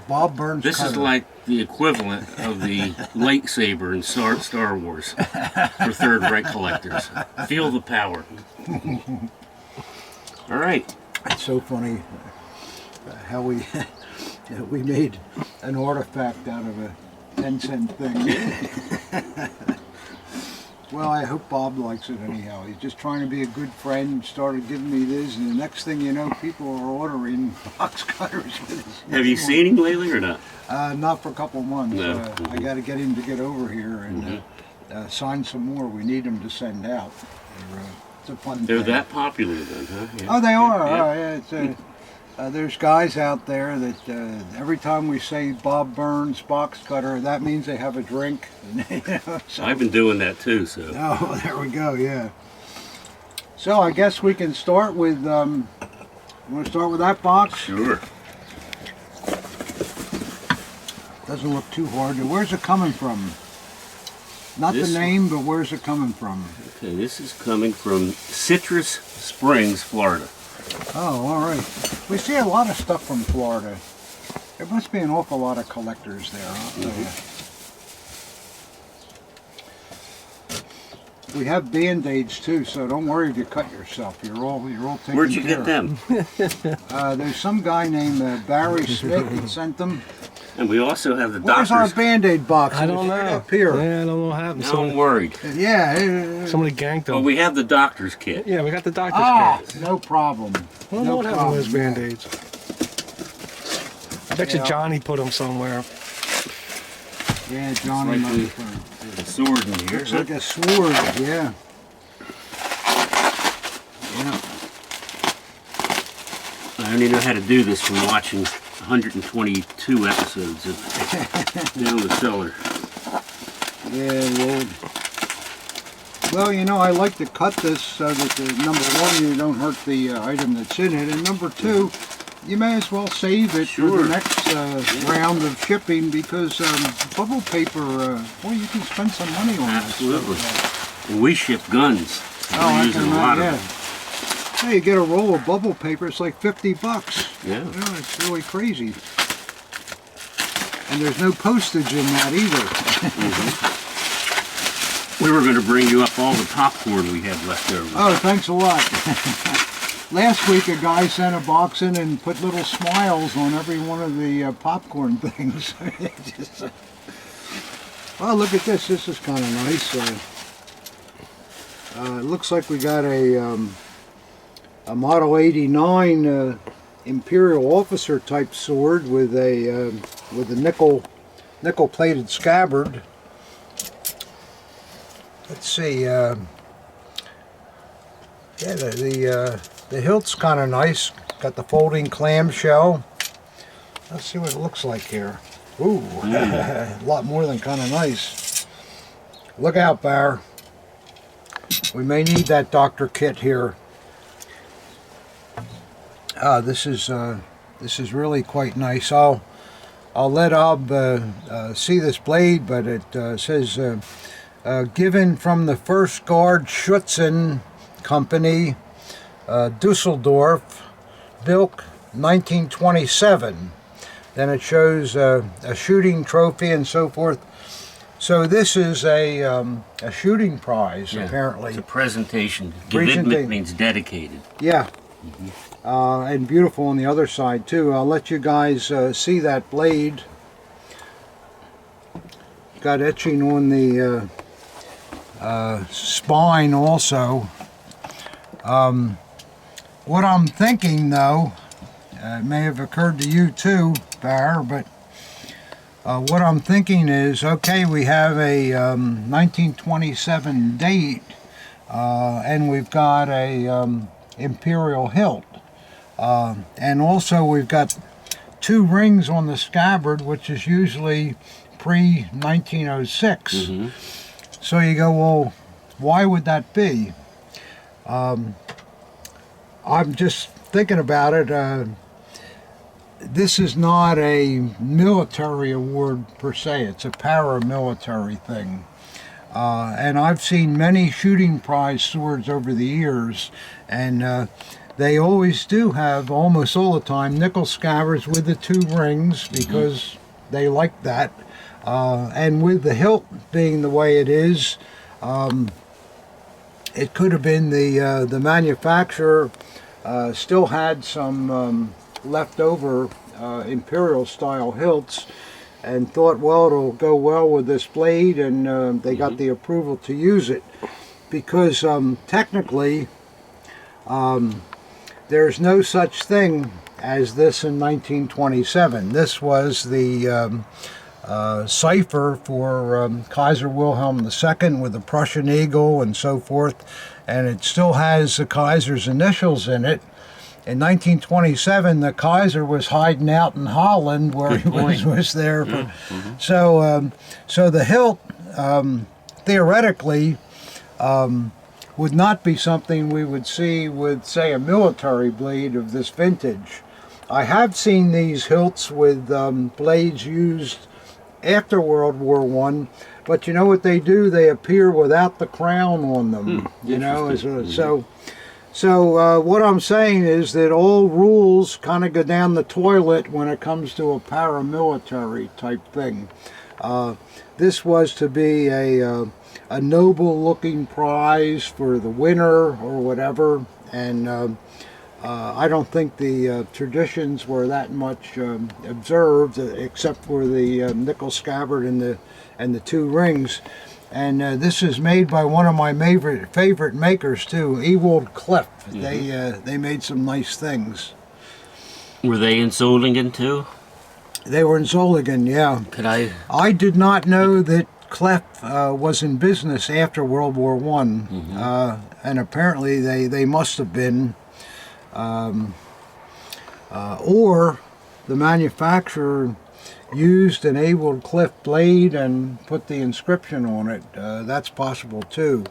Bob Burns. This is cutter. like the equivalent of the lightsaber in Star Wars for Third Reich collectors. Feel the power. All right. It's so funny how we we made an artifact out of a 10-cent thing. Well, I hope Bob likes it anyhow. He's just trying to be a good friend, started giving me this, and the next thing you know, people are ordering box cutters with this. Have you seen him lately or not? Not for a couple of months. No. I got to get him to get over here and sign some more. We need him to send out. It's a fun They're thing. that popular then, huh? Yeah. Oh, they are. Yeah. Yeah, it's, there's guys out there that every time we say Bob Burns box cutter, that means they have a drink. You know, so. I've been doing that too, so. Oh, there we go. Yeah. So I guess we can start with You want to start with that box? Sure. Doesn't look too hard. Where's it coming from? Not This- the name, but where's it coming from? Okay, this is coming from Citrus Springs, Florida. Oh, all right. We see a lot of stuff from Florida. There must be an awful lot of collectors there, I'll tell you. We have Band-Aids too, so don't worry if you cut yourself. You're all taken Where'd you care get them? There's some guy named Barry Smith that sent them. And we also have the Where's our doctor's. Band-Aid box? I It don't was know. right up here. Yeah, I don't know what happened. Now I'm Somebody, worried. Yeah. somebody ganked Well, them. we have the doctor's kit. Yeah, we got the doctor's kit. No problem. I don't know No what happened with those problem. Band-Aids. I bet you Yeah. Johnny put them somewhere. Yeah, Johnny Like must we- have put it. There's a sword in here. Looks like a sword, yeah. Yeah. I only know how to do this from watching 122 episodes of Down the Cellar. Yeah, well, you know, I like to cut this so that number one, you don't hurt the item that's in it, and number two, you may as well save it for Sure. the next round of shipping because bubble paper, well, you can spend some money on Absolutely. this. And we ship guns. Oh, We're I using can a lot imagine. of them. Hey, you get a roll of bubble paper, it's like $50. Yeah. Yeah, it's really crazy. And there's no postage in that either. We were going to bring you up all the popcorn we had left over. Oh, thanks a lot. Last week a guy sent a box in and put little smiles on every one of the popcorn things. Well, look at this. This is kind of nice. It looks like we got a Model 89 Imperial Officer type sword with a nickel plated scabbard. Let's see. Yeah, the hilt's kind of nice. Got the folding clamshell. Let's see what it looks like here. Ooh, a lot more than kind of nice. Look out, Bar. We may need that doctor kit here. This is really quite nice. I'll let Ob see this blade, but it says given from the First Guard Schutzen Company, Dusseldorf, Bilk, 1927. Then it shows a shooting trophy and so forth. So this is a shooting prize, Yeah, apparently. It's a presentation. Presentation. Gevidmet means dedicated. Yeah. And beautiful on the other side too. I'll let you guys see that blade. Got etching on the spine also. What I'm thinking though, it may have occurred to you too, Bar, but what I'm thinking is, okay, we have a 1927 date, and we've got a imperial hilt, and also we've got 2 rings on the scabbard, which is usually pre-1906. So you go, well, why would that be? I'm just thinking about it. This is not a military award per se. It's a paramilitary thing. And I've seen many shooting prize swords over the years, and they always do have, almost all the time, nickel scabbards with the 2 rings because they like that. And with the hilt being the way it is, it could have been the manufacturer still had some leftover imperial style hilts and thought, well, it'll go well with this blade, and they got the approval to use it because technically there's no such thing as this in 1927. This was the cipher for Kaiser Wilhelm II with the Prussian eagle and so forth, and it still has the Kaiser's initials in it. In 1927, the Kaiser was hiding out in Holland where he was there. So the hilt, theoretically, would not be something we would see with, say, a military blade of this vintage. I have seen these hilts with blades used after World War I, but you know what they do? They appear without the crown on them. You know, so what I'm saying is that all rules kind of go down the toilet when it comes to a paramilitary type thing. This was to be a noble looking prize for the winner or whatever, and I don't think the traditions were that much observed, except for the nickel scabbard and the 2 rings. And this is made by one of my favorite makers too, Ewald Cliff. They made some nice things. Were they in Solingen too? They were in Solingen, yeah. I did not know that Clef was in business after World War I, and apparently they must have been, or the manufacturer used an Ewald Cliff blade and put the inscription on it. That's possible too,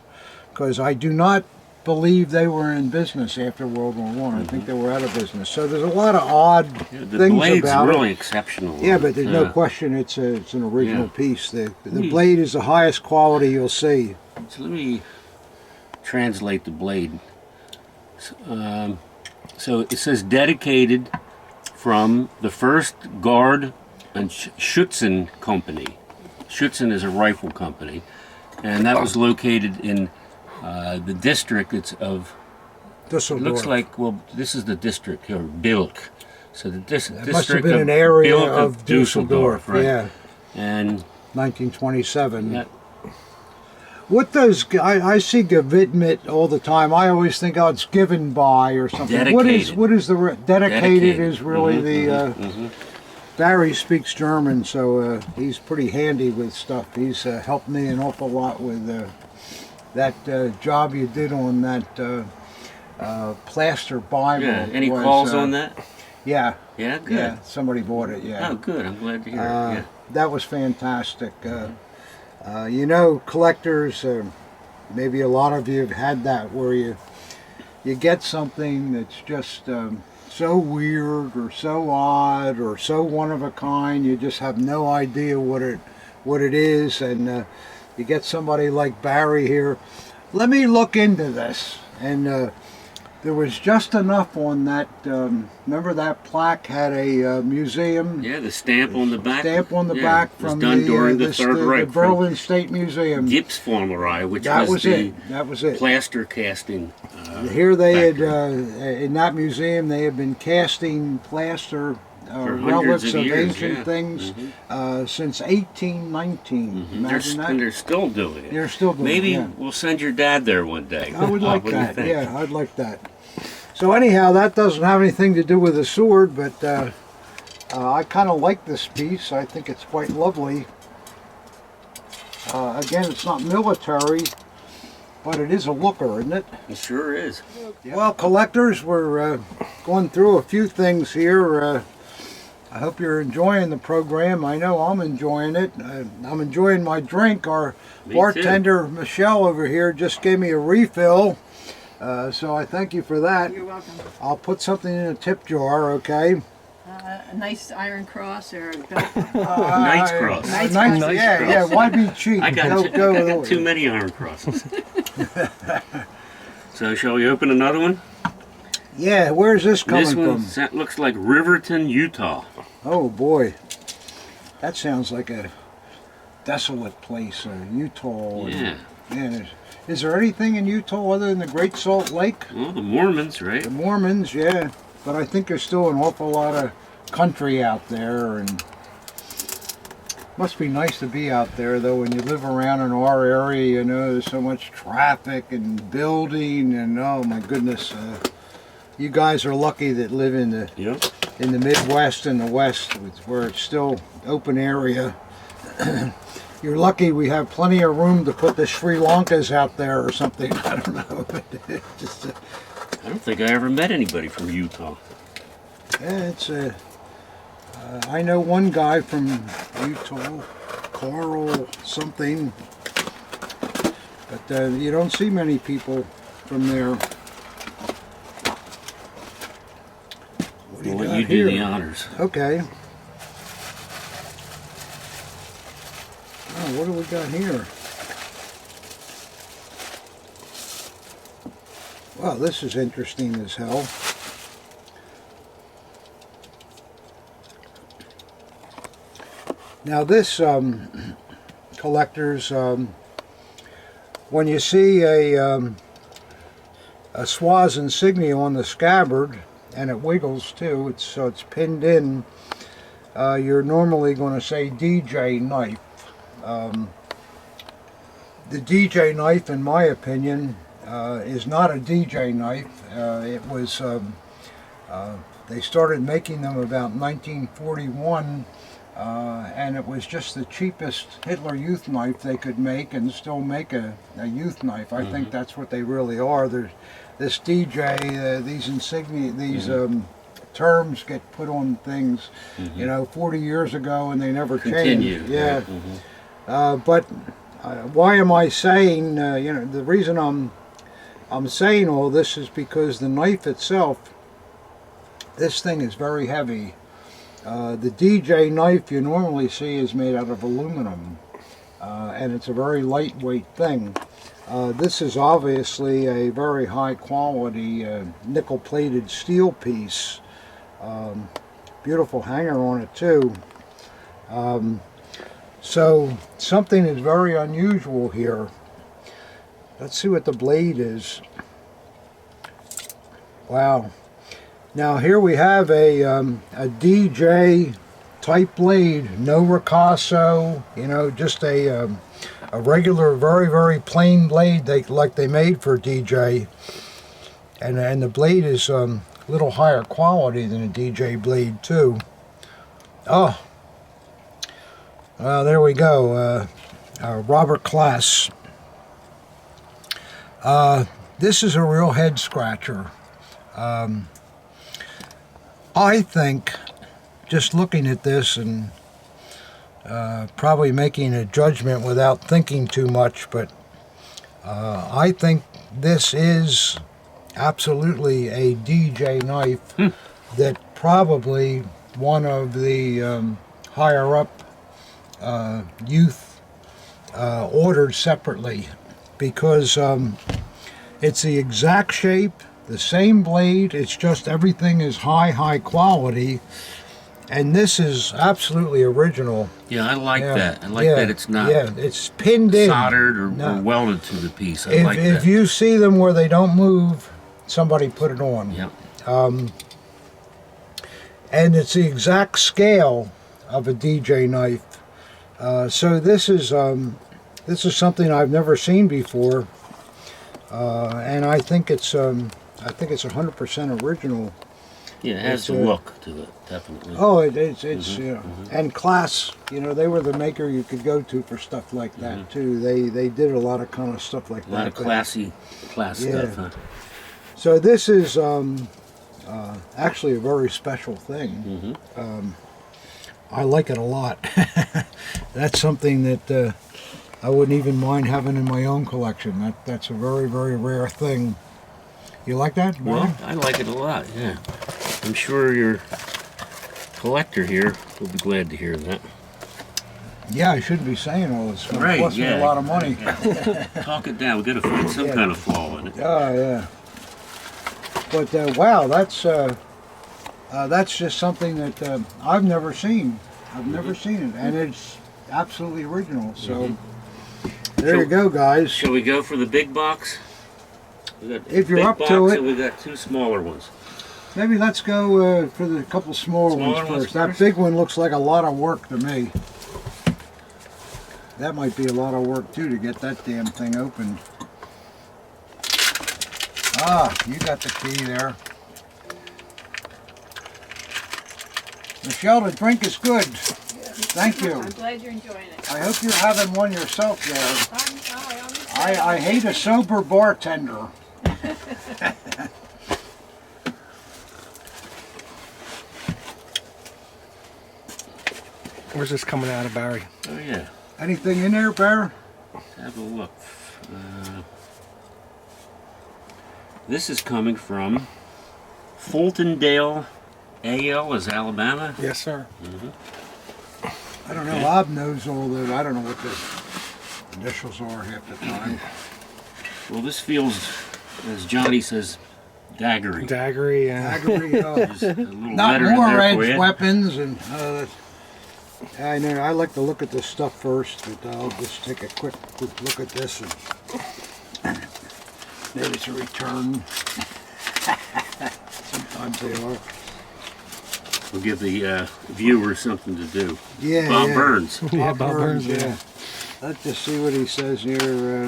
because I do not believe they were in business after World War I. I think they were out of business. So there's a lot of odd things about it. The blade's really exceptional. Yeah, but there's no question it's an original piece. The blade is the highest quality you'll see. So let me translate the blade. So it says dedicated from the 1st Guard and Schützen Company. Schützen is a rifle company, and that was located in the district of Düsseldorf. It looks like, well, this is the district here, Bilk. So the district must have been an area Bilk of Düsseldorf, right? Yeah. And 1927. Yeah. What those, I see Gewidmet all the time. I always think, oh, it's given by or something. Dedicated. What is the dedicated is really Barry speaks German, so he's pretty handy with stuff. He's helped me an awful lot with that job you did on that plaster Bible. Yeah. Any calls on that? Yeah. Yeah, good. Yeah, somebody bought it, yeah. Oh, good. I'm glad to hear it. Yeah. That was fantastic. You know, collectors, maybe a lot of you have had that where you get something that's just so weird or so odd or so one of a kind, you just have no idea what it is, and you get somebody like Barry here. Let me look into this, and there was just enough on that. Remember that plaque had a museum? Yeah, the stamp on the back. Stamp on the back from the Third Reich. The Berlin State Museum. Gipsformerei, which that was the That was it. plaster casting. Here they factory. had, in that museum, they had been casting plaster relics of ancient things since 1819. Imagine that. And they're still doing it. They're still doing Maybe it. Yeah. we'll send your dad there one day. I would like What do you that. think? Yeah, I'd like that. So anyhow, that doesn't have anything to do with the sword, but I kind of like this piece. I think it's quite lovely. Again, it's not military, but it is a looker, isn't it? It sure is. Well, collectors, we're going through a few things here. I hope you're enjoying the program. I know I'm enjoying it. I'm enjoying my drink. Our bartender, Michelle, over here just gave me a refill. So I thank you for that. You're welcome. I'll put something in a tip jar, okay? A nice iron cross or a belt. Knight's Cross. Knight's Nice, Cross. yeah. Why be cheap? I got too many iron crosses. So shall we open another one? Yeah, where's this coming This one from? looks like Riverton, Utah. Oh boy, that sounds like a desolate place, Utah. Yeah. Man, is there anything in Utah other than the Great Salt Lake? Well, the Mormons, right? The Mormons, yeah. But I think there's still an awful lot of country out there, and must be nice to be out there, though. When you live around in our area, you know, there's so much traffic and building, and oh my goodness, you guys are lucky that live in the Midwest and the West, where it's still open area. You're lucky we have plenty of room to put the Sri Lankas out there or something. I don't know. Just, I don't think I ever met anybody from Utah. yeah, it's I know one guy from Utah, Carl something. But you don't see many people from there. What do We'll got let you here? do the honors. Okay. Oh, what do we got here? Wow, this is interesting as hell. Now this, collectors, when you see a Schwaz Insignia on the scabbard, and it wiggles too, so it's pinned in, you're normally going to say DJ knife. The DJ knife, in my opinion, is not a DJ knife. It was, they started making them about 1941, and it was just the cheapest Hitler Youth knife they could make, and still make a youth knife. I think that's what they really are. There's this DJ, these insignia, these terms get put on things, you know, 40 years ago, and they never change. Yeah. But why am I saying? You know, the reason I'm saying all this is because the knife itself, this thing is very heavy. The DJ knife you normally see is made out of aluminum, and it's a very lightweight thing. This is obviously a very high quality nickel plated steel piece. Beautiful hanger on it too. So something is very unusual here. Let's see what the blade is. Wow. Now here we have a DJ type blade, no ricasso, you know, just a regular, very, very plain blade like they made for DJ. And the blade is a little higher quality than a DJ blade too. Oh, well, there we go. Robert Class. This is a real head scratcher. I think, just looking at this and probably making a judgment without thinking too much, but I think this is absolutely a DJ knife that probably one of the higher up youth ordered separately, because it's the exact shape, the same blade, it's just everything is high quality, and this is absolutely original. Yeah, I like that. I like that it's not it's pinned in, soldered or welded to the piece. I like that. If you see them where they don't move, somebody put it on. Yep. And it's the exact scale of a DJ knife. So this is something I've never seen before, and I think it's 100% original. Yeah, it has the look to it, definitely. Oh, it's you know, and Class, you know, they were the maker you could go to for stuff like that too. They did a lot of kind of stuff like that. A lot of classy stuff, huh? So this is actually a very special thing. I like it a lot. That's something that I wouldn't even mind having in my own collection. That's a very, very rare thing. You like that, Brian? Well, I like it a lot, yeah. I'm sure your collector here will be glad to hear that. Yeah, I shouldn't be saying all this. It's going to cost me a lot of money. Talk it down. We've got to find some kind of flaw in it. Oh, yeah. But, wow, that's just something that I've never seen. I've never seen it, and it's absolutely original. So there you go, guys. Shall we go for the big box? We got If you're big up box to it. And we got two smaller ones. Maybe let's go for the couple smaller ones first. That big one looks like a lot of work to me. That might be a lot of work too to get that damn thing opened. Ah, you got the key there. Michelle, the drink is good. Thank you. I'm glad you're enjoying it. I hope you're having one yourself there. I hate a sober bartender. Where's this coming out of, Barry? Oh, yeah. Anything in there, Bear? Let's have a look. This is coming from Fultondale, AL is Alabama. Yes, sir. I don't know. Bob knows all the. I don't know what the initials are half the time. Well, this feels, as Johnny says, daggery. Daggery, yeah. Agri, There's a little not letter in more there for edged you. weapons, and I know. I like to look at this stuff first, but I'll just take a quick look at this. And maybe it's a return. Sometimes they are. We'll give the viewers something to do. Yeah, Bob yeah. Burns. Yeah, Bob Burns, yeah. Let's just see what he says here.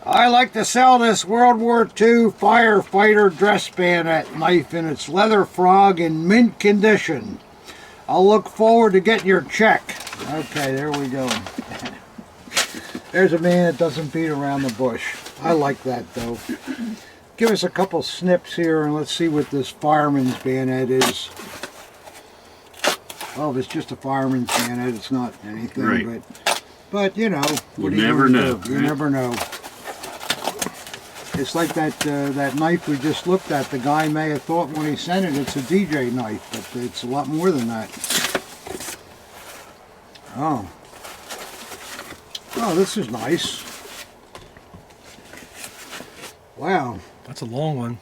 I like to sell this World War II firefighter dress bayonet knife in its leather frog in mint condition. I'll look forward to getting your check. Okay, there we go. There's a man that doesn't beat around the bush. I like that, though. Give us a couple snips here and let's see what this fireman's bayonet is. Well, if it's just a fireman's bayonet, it's not anything. Right. But you know, what You are never gonna know, do? You right? never know. It's like that knife we just looked at. The guy may have thought when he sent it it's a DJ knife, but it's a lot more than that. Oh. Oh, this is nice. Wow. That's a long one.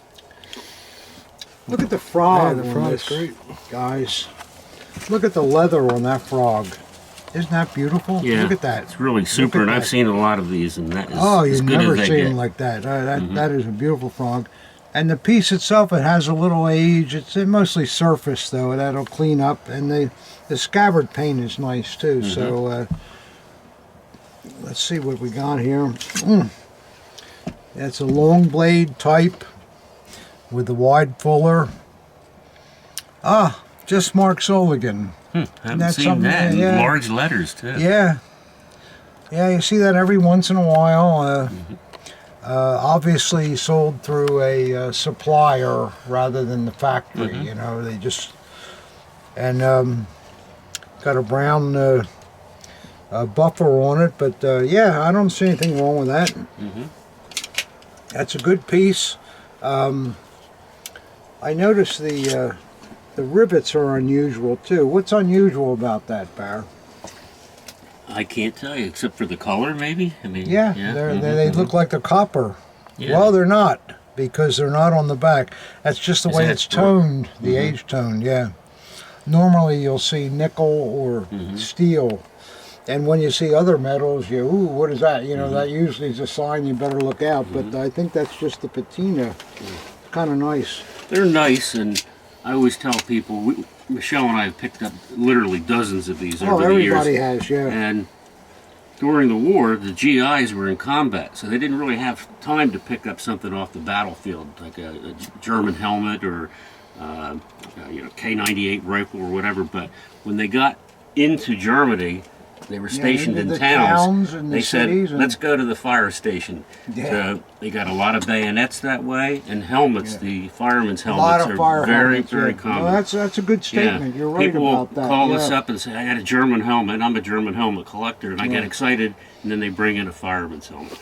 Look at the frog. Yeah, the on frog's this, great. guys. Look at the leather on that frog. Isn't that beautiful? Yeah, Look at that. It's really super, at and I've that. seen a lot of these, and that is Oh, as you've good never as they seen get. them like that. That is a beautiful frog. And the piece itself, it has a little age. It's mostly surface, though. That'll clean up. And the scabbard paint is nice, too. So, let's see what we got here. That's a long blade type with the wide fuller. Ah, just Mark Soligan. Haven't That's seen something, that in yeah. large letters too. Yeah. Yeah, you see that every once in a while. Obviously sold through a supplier rather than the factory. You know, they just... And got a brown buffer on it. But yeah, I don't see anything wrong with that. That's a good piece. I noticed the rivets are unusual too. What's unusual about that, Bear? I can't tell you, except for the color, maybe. I mean, Yeah, they look like they're copper. Yeah. Well, they're not, because they're not on the back. That's just the Is way that it's toned, the age tone, yeah. Normally you'll see nickel or steel. And when you see other metals, ooh, what is that? You know, that usually is a sign you better look out. But I think that's just the patina. Kind of nice. They're nice, and I always tell people, Michelle and I have picked up literally dozens of these Oh, over the everybody years. has, yeah. And during the war, the GIs were in combat, so they didn't really have time to pick up something off the battlefield, like a German helmet or K98 rifle or whatever. But when they got into Germany, they were stationed into in the towns towns. and the They said, cities and- "Let's go to the fire station." Yeah. So they got a lot of bayonets that way, and helmets. Yeah. The firemen's A lot helmets of are fire very, helmets, very yeah. common. Well, that's a good statement. You're right People about that. will call yeah. us up and say, "I got a German helmet. I'm a German helmet collector," and I get excited, and then they bring in a fireman's helmet.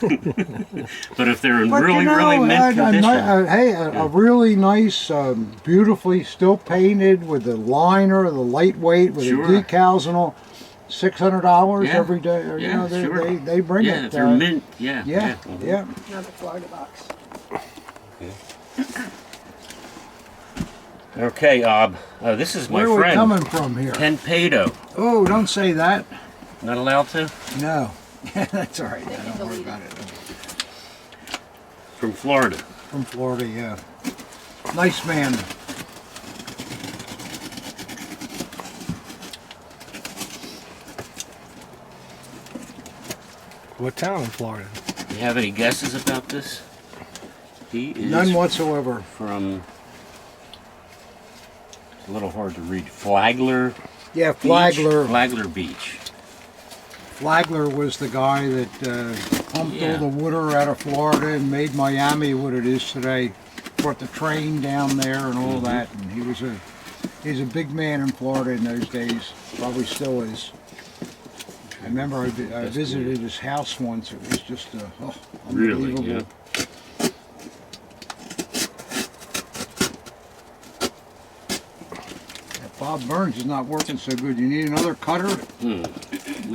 But if they're in But really, you know, really mint condition, a really nice, beautifully still painted with the liner, the lightweight, with Sure. the decals and all. $600 Yeah. every day. Or, Yeah, sure. they bring yeah, it. if they're mint, yeah. Yeah, yeah. Another Florida box. Okay, this is my Where are we friend, coming from here? Ken Pato. Oh, don't say that. Not allowed to? No. That's all right. Don't worry about it. From Florida. From Florida, yeah. Nice man. What town in Florida? Do you have any guesses about this? He is None whatsoever. from, it's a little hard to read, Flagler Yeah, Beach? Flagler. Flagler Beach. Flagler was the guy that pumped Yeah. all the water out of Florida and made Miami what it is today. Brought the train down there and all that. And he's a big man in Florida in those days. Probably still is. I remember I visited his house once. It was just Really, unbelievable. yeah. That Bob Burns is not working so good. You need another cutter? We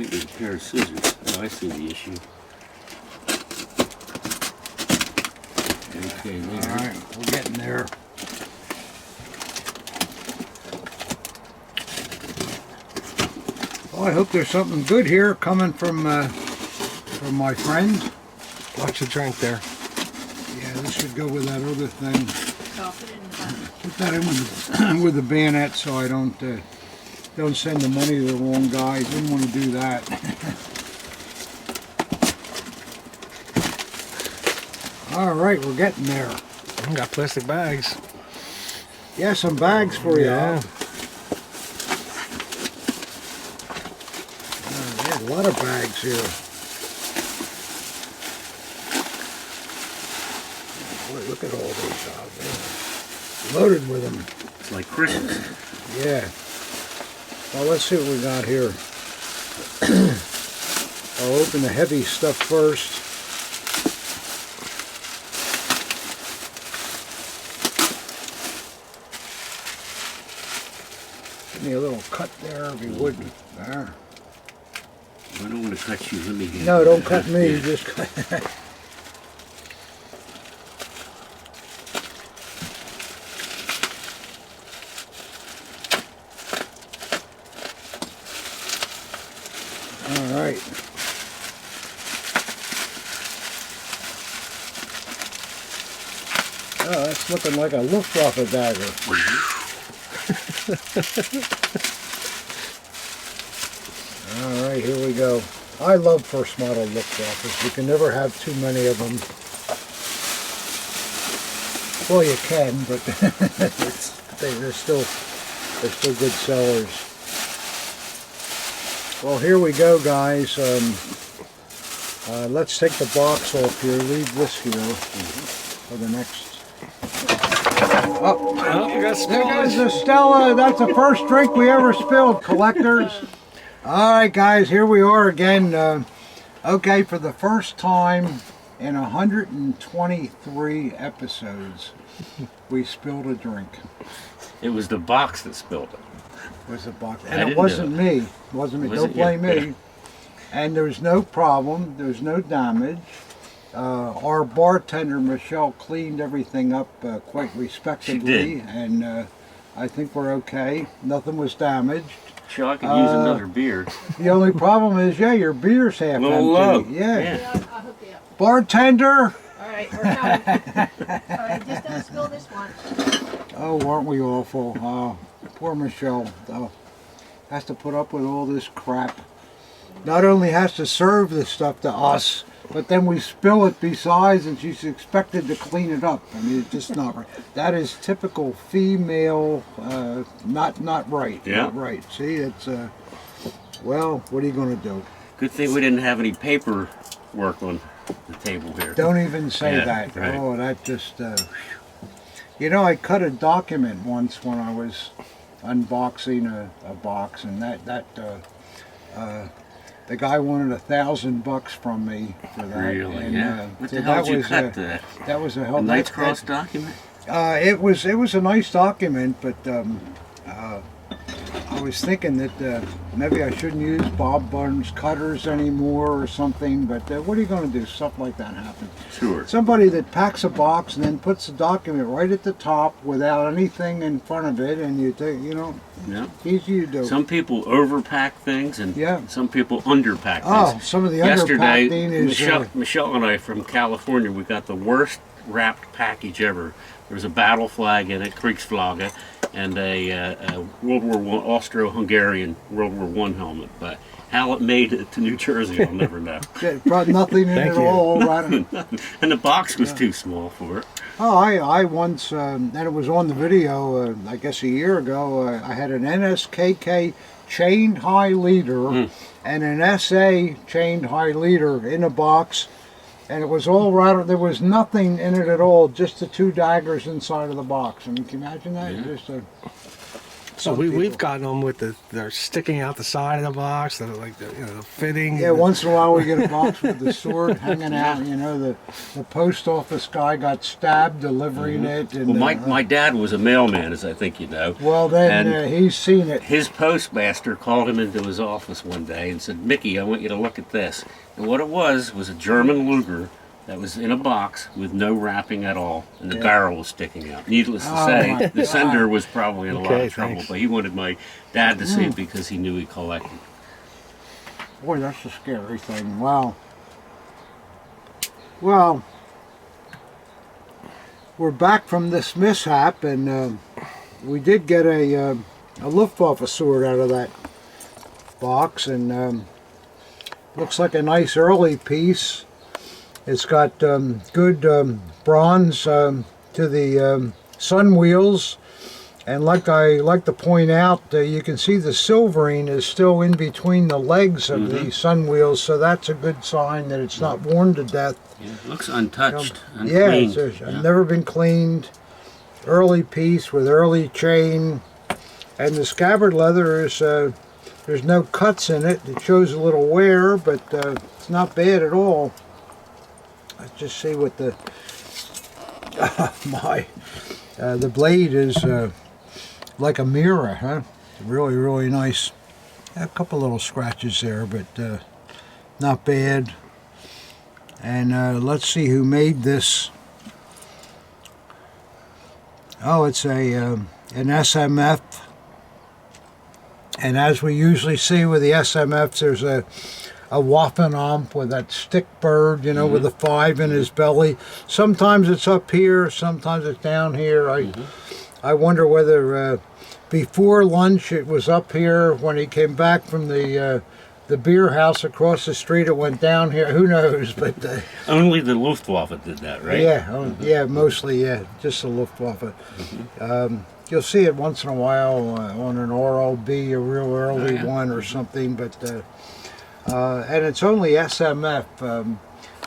need a pair of scissors. Oh, I see the issue. Okay, there. All right, we're getting there. Well, I hope there's something good here coming from my friend. Watch the drink there. Yeah, this should go with that other thing. I'll put it in the bottom. Put that in with the bayonet so I don't send the money to the wrong guy. Didn't want to do that. All right, we're getting there. We got plastic bags. Yeah, some bags for you. Yeah. There's a lot of bags here. Boy, look at all these. Loaded with them. It's like Christmas. Yeah. Well, let's see what we got here. I'll open the heavy stuff first. Give me a little cut there if you would. There. I don't want to cut you. Let me get No, don't cut me. Just cut. All right. Oh, that's looking like a Luftwaffe dagger. All right, here we go. I love first model Luftwaffes. You can never have too many of them. Well, you can, but they're still good sellers. Well, here we go, guys. Let's take the box off here. Leave this here for the next. Oh, Oh, we got there goes the spillage. Stella. That's the first drink we ever spilled, collectors. All right, guys, here we are again. Okay, for the first time in 123 episodes, we spilled a drink. It was the box that spilled it. Was the box, I and it didn't wasn't do me. It wasn't me. Wasn't Don't blame you? me. And there's no problem. There's no damage. Our bartender Michelle cleaned everything up quite respectably, did. and I think we're okay. Nothing was damaged. Sure, I could use another beer. The only problem is, yeah, your beer's half A little empty. low. Yeah. I'll hook you up. Bartender. All right, we're coming. All right, just don't spill this one. Oh, aren't we awful? Oh, poor Michelle. Oh, has to put up with all this crap. Not only has to serve the stuff to us, but then we spill it besides, and she's expected to clean it up. I mean, it's just not right. That is typical female, not right. Yeah. Not right. See, it's, well, what are you going to do? Good thing we didn't have any paperwork on the table here. Don't even say Yeah, that. right. Oh, that just, you know, I cut a document once when I was unboxing a box, and the guy wanted $1,000 from me for that. Really? And, Yeah. What so the hell that did you was, cut that? That was a A hell. Knight's Cross document? It was a nice document, but I was thinking that maybe I shouldn't use Bob Burns cutters anymore or something. But what are you going to do? Stuff like that happens. Sure. Somebody that packs a box and then puts the document right at the top without anything in front of it, and you take, you know, Yeah. easy to do. Some people overpack things, and Yeah. some people underpack Oh, things. some of the Yesterday, underpacking is. Michelle and I from California, we got the worst wrapped package ever. There was a battle flag in it, Kriegsflagge, and a World War I, Austro-Hungarian World War I helmet. But how it made it to New Jersey, I'll never know. It brought nothing in Thank at you. all. Right? And the box was too small for it. Oh, I once, and it was on the video, I guess a year ago, I had an NSKK chained high leader and an SA chained high leader in a box, and it was all right, there was nothing in it at all, just the two daggers inside of the box. I mean, can you imagine that? Yeah. Just a, So we've gotten them with they're sticking out the side of the box, the the fitting. Yeah, once in a while we get a box with the sword hanging out. You know, the post office guy got stabbed delivering it. And, well, my dad was a mailman, as I think you know. Well, then he's seen it. His postmaster called him into his office one day and said, "Mickey, I want you to look at this." And what it was a German Luger that was in a box with no wrapping at all, and the barrel was sticking out. Needless to say, the sender was probably in a lot of trouble, but he wanted my dad to see it because he knew he collected. Boy, that's a scary thing. Wow. Well, we're back from this mishap, and we did get a Luftwaffe sword out of that box, and looks like a nice early piece. It's got good bronze to the sun wheels, and like I like to point out, you can see the silvering is still in between the legs of the sun wheels, so that's a good sign that it's not worn to death. Yeah, it looks untouched, Yeah, uncleaned. never been cleaned. Early piece with early chain, and the scabbard leather is there's no cuts in it. It shows a little wear, but it's not bad at all. Let's just see what the the blade is like a mirror, huh? Really, really nice. A couple little scratches there, but not bad. And let's see who made this. Oh, it's an SMF. And as we usually see with the SMFs, there's a Waffen with that stick bird, you know, with the 5 in his belly. Sometimes it's up here, sometimes it's down here. I wonder whether before lunch it was up here. When he came back from the beer house across the street, it went down here. Who knows? But Only the Luftwaffe did that, right? Yeah, yeah, mostly, yeah, just the Luftwaffe. You'll see it once in a while on an RLB, a real early one or something, but and it's only SMF.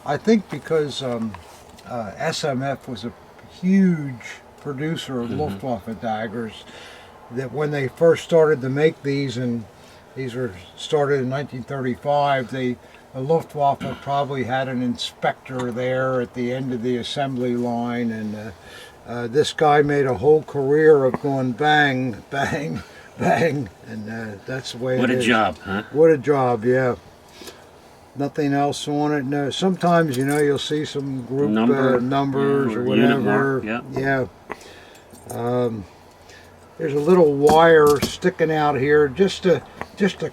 I think because SMF was a huge producer of Luftwaffe daggers, that when they first started to make these, and these were started in 1935, the Luftwaffe probably had an inspector there at the end of the assembly line, and this guy made a whole career of going bang, bang, bang, and that's the way it is. What a job, huh? What a job, yeah. Nothing else on it. No, sometimes, you know, you'll see some group numbers or whatever. Yeah. There's a little wire sticking out here just to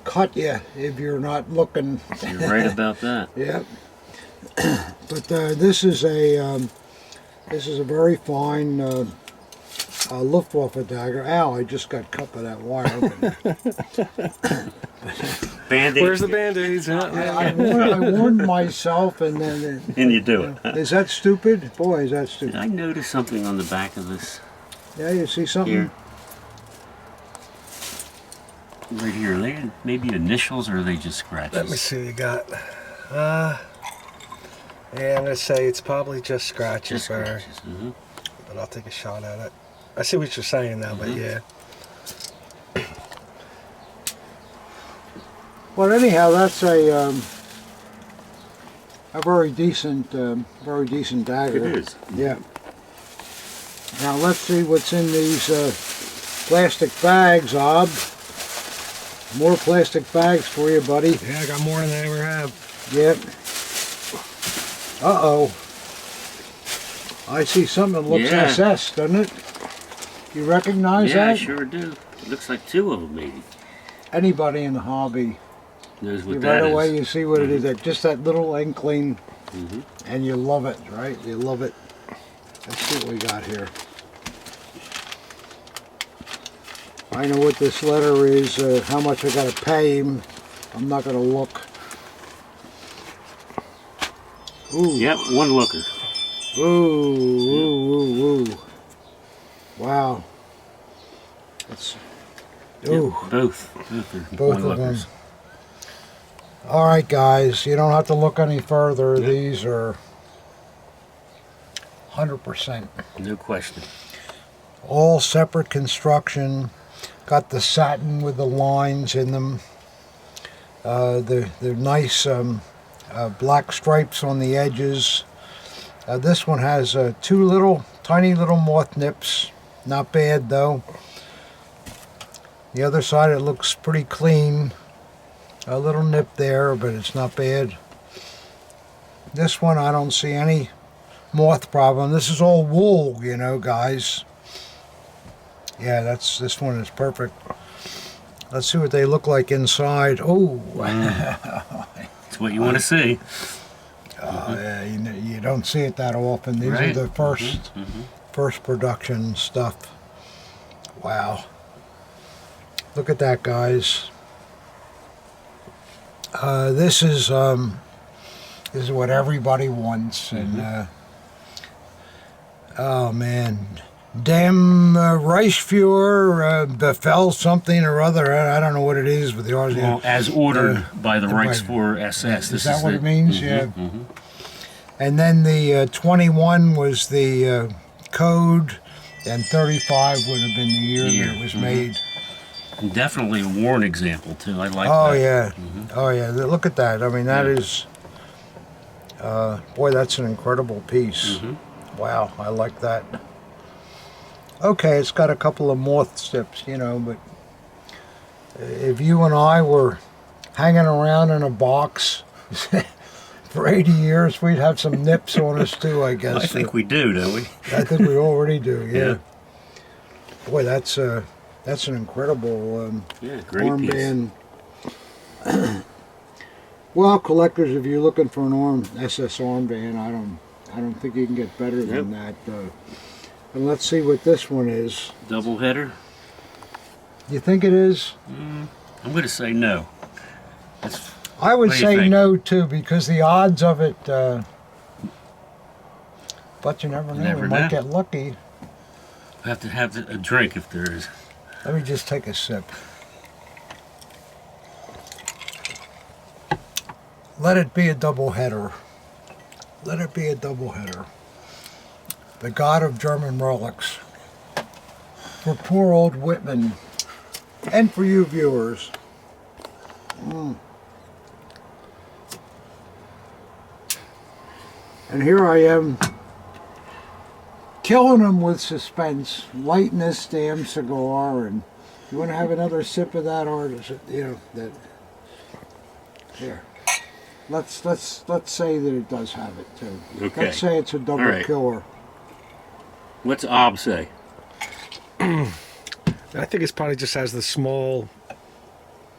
cut you if you're not looking. You're right about that. Yeah. But this is a very fine Luftwaffe dagger. Ow! I just got cut by that wire. Band-Aid. Where's the band-aids? I warned myself, and then. And you do it. Is that stupid? Boy, is that Did stupid. I notice something on the back of this? Yeah, you see something? Here. Right here. Are they maybe initials, or are they just scratches? Let me see what you got. Yeah, I'm gonna say it's probably just scratches, Just scratches. but I'll take a shot at it. I see what you're saying now, but yeah. Well, anyhow, that's a very decent dagger. It is. Yeah. Now let's see what's in these plastic bags, Ob. More plastic bags for you, buddy. Yeah, I got more than I ever have. Yep. Uh-oh. I see something that looks SS, doesn't it? You recognize Yeah, that? I sure do. It looks like 2 of them, maybe. Anybody in the hobby, Knows what right that is. away you see what it is. That just that little inkling, and you love it, right? You love it. Let's see what we got here. I know what this letter is, how much I got to pay him. I'm not going to look. Ooh. Yep, one looker. Ooh, ooh, ooh, ooh. Wow. That's, ooh. Yep, both are Both one of them. lookers. All right, guys, you don't have to look any further. These are 100%. No question. All separate construction. got the satin with the lines in them. They're nice black stripes on the edges. This one has two tiny little moth nips. Not bad though. The other side, it looks pretty clean. A little nip there, but it's not bad. This one, I don't see any moth problem. This is all wool, you know, guys. Yeah, this one is perfect. Let's see what they look like inside. Oh, That's what you want to see. yeah, you don't see it that often. These are the first production stuff. Wow. Look at that, guys. This is what everybody wants, and oh man, damn Reichsfuhrer befell something or other. I don't know what it is with the R's. Well, as ordered by the Reichsfuhrer SS. Is that what it means? Yeah. And then the 21 was the code, and 35 would have been the year that it was made. And definitely a worn example too. I like that. Oh yeah, oh yeah. Look at that. I mean, that is, boy, that's an incredible piece. Wow, I like that. Okay, it's got a couple of moth tips, you know, but if you and I were hanging around in a box for 80 years, we'd have some nips on us too, I guess. I think we do, don't we? I think we already do, yeah. Boy, that's an incredible great armband. Well, collectors, if you're looking for an SS armband, I don't think you can get better than that. And let's see what this one is. Double header? You think it is? I'm going to say no. I would say no too, because the odds of it. But you never know. We might get lucky. I have to have a drink if there is. Let me just take a sip. Let it be a double header. Let it be a double header. The god of German relics. For poor old Whitman. And for you viewers. And here I am, killing them with suspense, lighting this damn cigar, and you want to have another sip of that, or is it, you know, that, here. Let's say that it does have it too. Okay. Let's say it's a double killer. What's Ob say? I think it's probably just has the small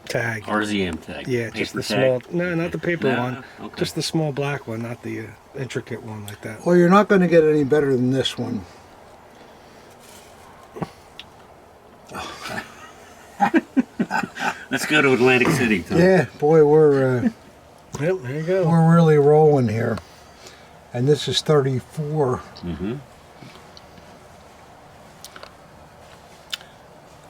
tag. RZM tag. Yeah, paper just the tag? small. No, not the paper one. Okay. Just the small black one, not the intricate one like that. Well, you're not going to get any better than this one. Let's go to Atlantic City, Tom. Yeah, boy, we're Yep, there you go. we're really rolling here, and this is 34.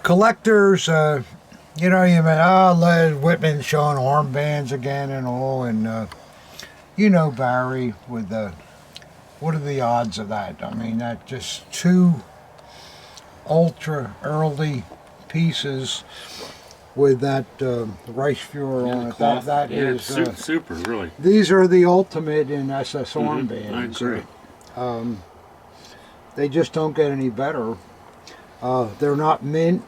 Collectors, you know, you mean, Whitman showing armbands again and all, and you know, Barry, with the, what are the odds of that? I mean, that just two ultra early pieces with that Reichsfuhrer on it. That is super, really. These are the ultimate in SS armbands. I agree. They just don't get any better. They're not mint.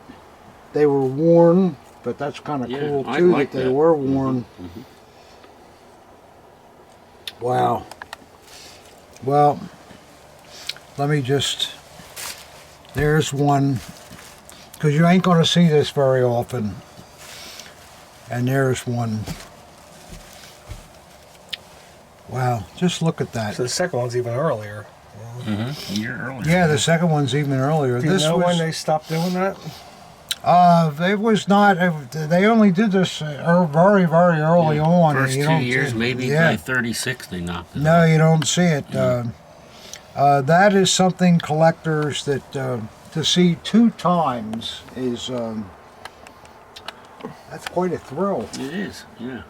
They were worn, but that's kind of cool too, like that they were worn. Wow. Well, let me just, there's one, because you ain't going to see this very often. And there's one. Wow, just look at that. So the second one's even earlier. A year earlier. Yeah, the second one's even earlier. Do you know when they stopped doing that? It was not. They only did this very, very early on. First You 2 don't years, see- maybe yeah. by 36 they knocked it No, off. you don't see it. That is something collectors that to see two times is that's quite a thrill. It is, yeah.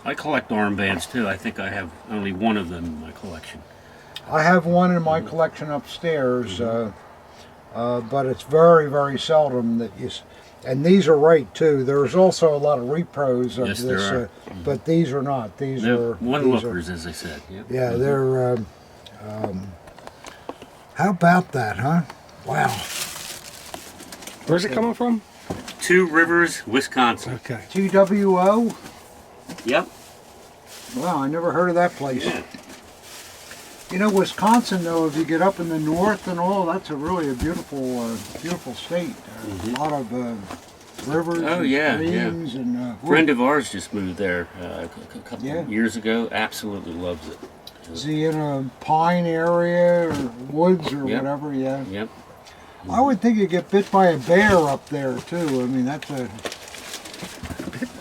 I collect armbands too. I think I have only one of them in my collection. I have one in my collection upstairs, but it's very, very seldom that And these are right too. There's also a lot of repros of Yes, this, there are. but these are not. These They're are one-lookers, as I said. Yep. Yeah, they're. How about that, huh? Wow. Where's it coming from? Two Rivers, Wisconsin. Okay. TWO. Yep. Wow, I never heard of that place. Yeah. You know, Wisconsin, though, if you get up in the north and all, that's really a beautiful, beautiful state. A lot of rivers Oh, and yeah, streams and. A friend of ours just moved there a couple Yeah. of years ago. Absolutely loves it. Is he in a pine area or woods or Yep. whatever? Yeah. Yep. I would think you get bit by a bear up there too. I mean, that's a.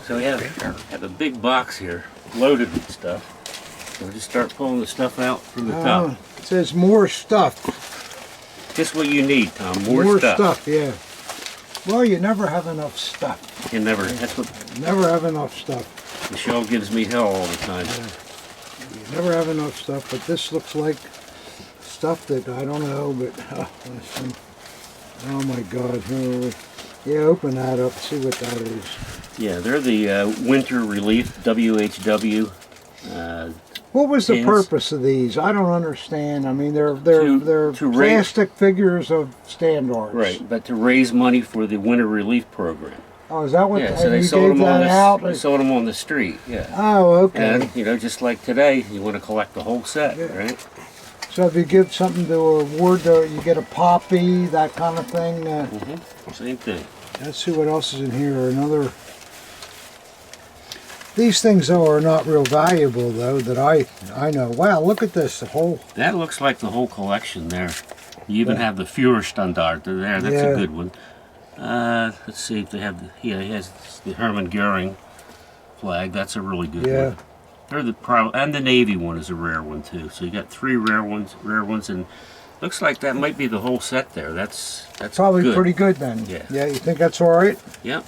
So we have a big box here loaded with stuff. So we'll just start pulling the stuff out from the top. It says more stuff. Just what you need, Tom. More stuff. Yeah. Well, you never have enough stuff. You never. That's what Never have enough stuff. Michelle gives me hell all the time. You never have enough stuff. But this looks like stuff that I don't know. But listen. Oh my God! Yeah, open that up. See what that is. Yeah, they're the winter relief WHW. What was the Pins. purpose of these? I don't understand. I mean, they're To raise- plastic figures of standards. Right, but to raise money for the winter relief program. Oh, is that what? Yeah, so and they you sold gave them on that out? they sold them on the street. Yeah. Oh, okay. And you know, just like today, you want to collect the whole set, Yeah. right? So if you give something to a ward, you get a poppy, that kind of thing. Same thing. Let's see what else is in here. Another. These things though are not real valuable though that I know. Wow, look at this. The whole. That looks like the whole collection there. You even have the Führerstandarte there. That's Yeah. a good one. Let's see if they have. He has the Hermann Goering flag. That's a really good Yeah. one. They're the and the Navy one is a rare one too. So you got three rare ones, and looks like that might be the whole set there. That's Probably good. pretty good then. Yeah. Yeah, you think that's all right? Yep.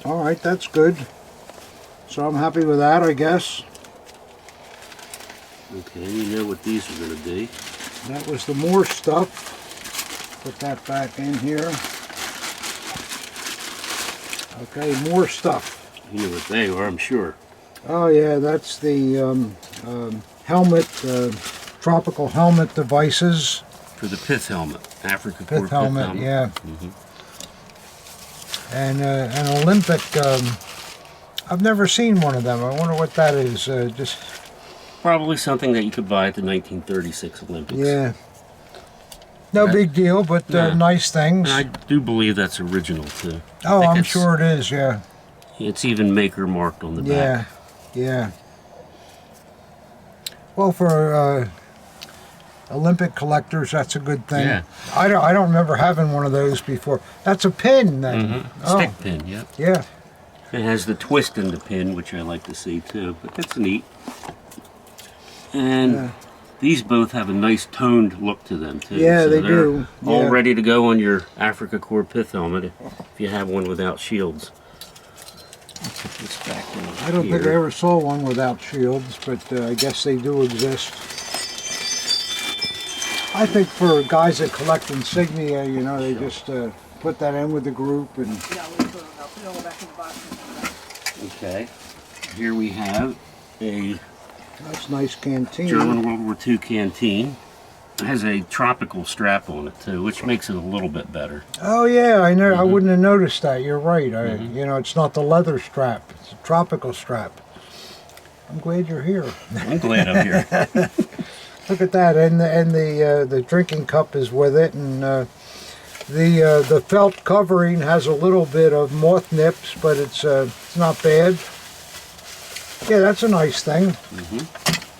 All right, that's good. So I'm happy with that, I guess. Okay, you know what these are going to be. That was the more stuff. Put that back in here. Okay, more stuff. You know what they are, I'm sure. Oh yeah, that's the helmet, tropical helmet devices. For the pith helmet, Africa Corps Pith helmet, yeah. And an Olympic. I've never seen one of them. I wonder what that is. Just Probably something that you could buy at the 1936 Olympics. yeah. No big deal, but Yeah. nice things. And I do believe that's original too. Oh, think I'm it's- sure it is. Yeah. It's even maker marked on the Yeah. back. Yeah. Well, for Olympic collectors, that's a good thing. Yeah. I don't remember having one of those before. That's a pin then. Oh, Stick pin, yep. yeah. It has the twist in the pin, which I like to see too, but that's neat. And these both have a nice toned look to them too. Yeah, so they they're do. all Yeah. ready to go on your Africa Corps pith helmet if you have one without shields. Put this back in I don't think I here. ever saw one without shields, but I guess they do exist. I think for guys that collect insignia, you know, they just put that in with the group and. Yeah, we'll put it all back in the box. Okay. Here we have a That's nice canteen. German World War II canteen. It has a tropical strap on it too, which makes it a little bit better. Oh yeah, I know. I wouldn't have noticed that. You're right. You know, it's not the leather strap; it's a tropical strap. I'm glad you're here. I'm glad I'm here. Look at that, and the drinking cup is with it, and the felt covering has a little bit of moth nips, but it's not bad. Yeah, that's a nice thing.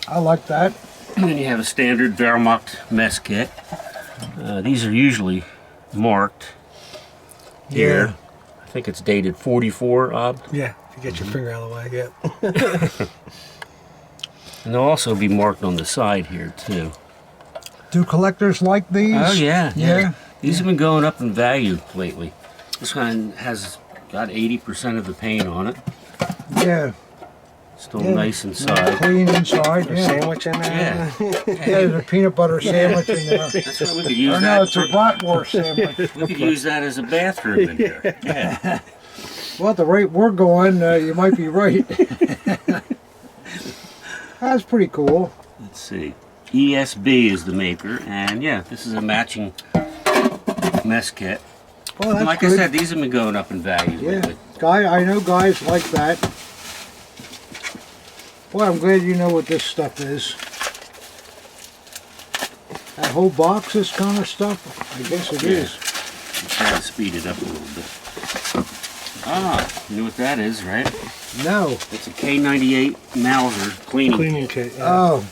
I like that. And then you have a standard Wehrmacht mess kit. These are usually marked here. I think it's dated 44, Ob. Yeah, if you get your finger out of the way, yeah. And they'll also be marked on the side here too. Do collectors like these? Oh yeah, Yeah. These have been going up in value lately. This one has got 80% of the paint on it. Yeah. Still nice inside. Clean inside, yeah. Sandwich in there. Yeah. Yeah, there's a peanut butter sandwich in there. That's why we could use Oh, that. no, it's a bratwurst sandwich. We could use that as a bathroom in here. Yeah. Well, at the rate we're going, you might be right. That's pretty cool. Let's see. ESB is the maker, and yeah, this is a matching mess kit. Well, And that's like good. I said, these have been going up in value Yeah, lately. I know guys like that. Well, I'm glad you know what this stuff is. That whole box, this kind of stuff? I guess it Yeah. is. I'm trying to speed it up a little bit. Ah, you know what that is, right? No. It's a K98 Mauser cleaning. Cleaning kit. Yeah. Oh.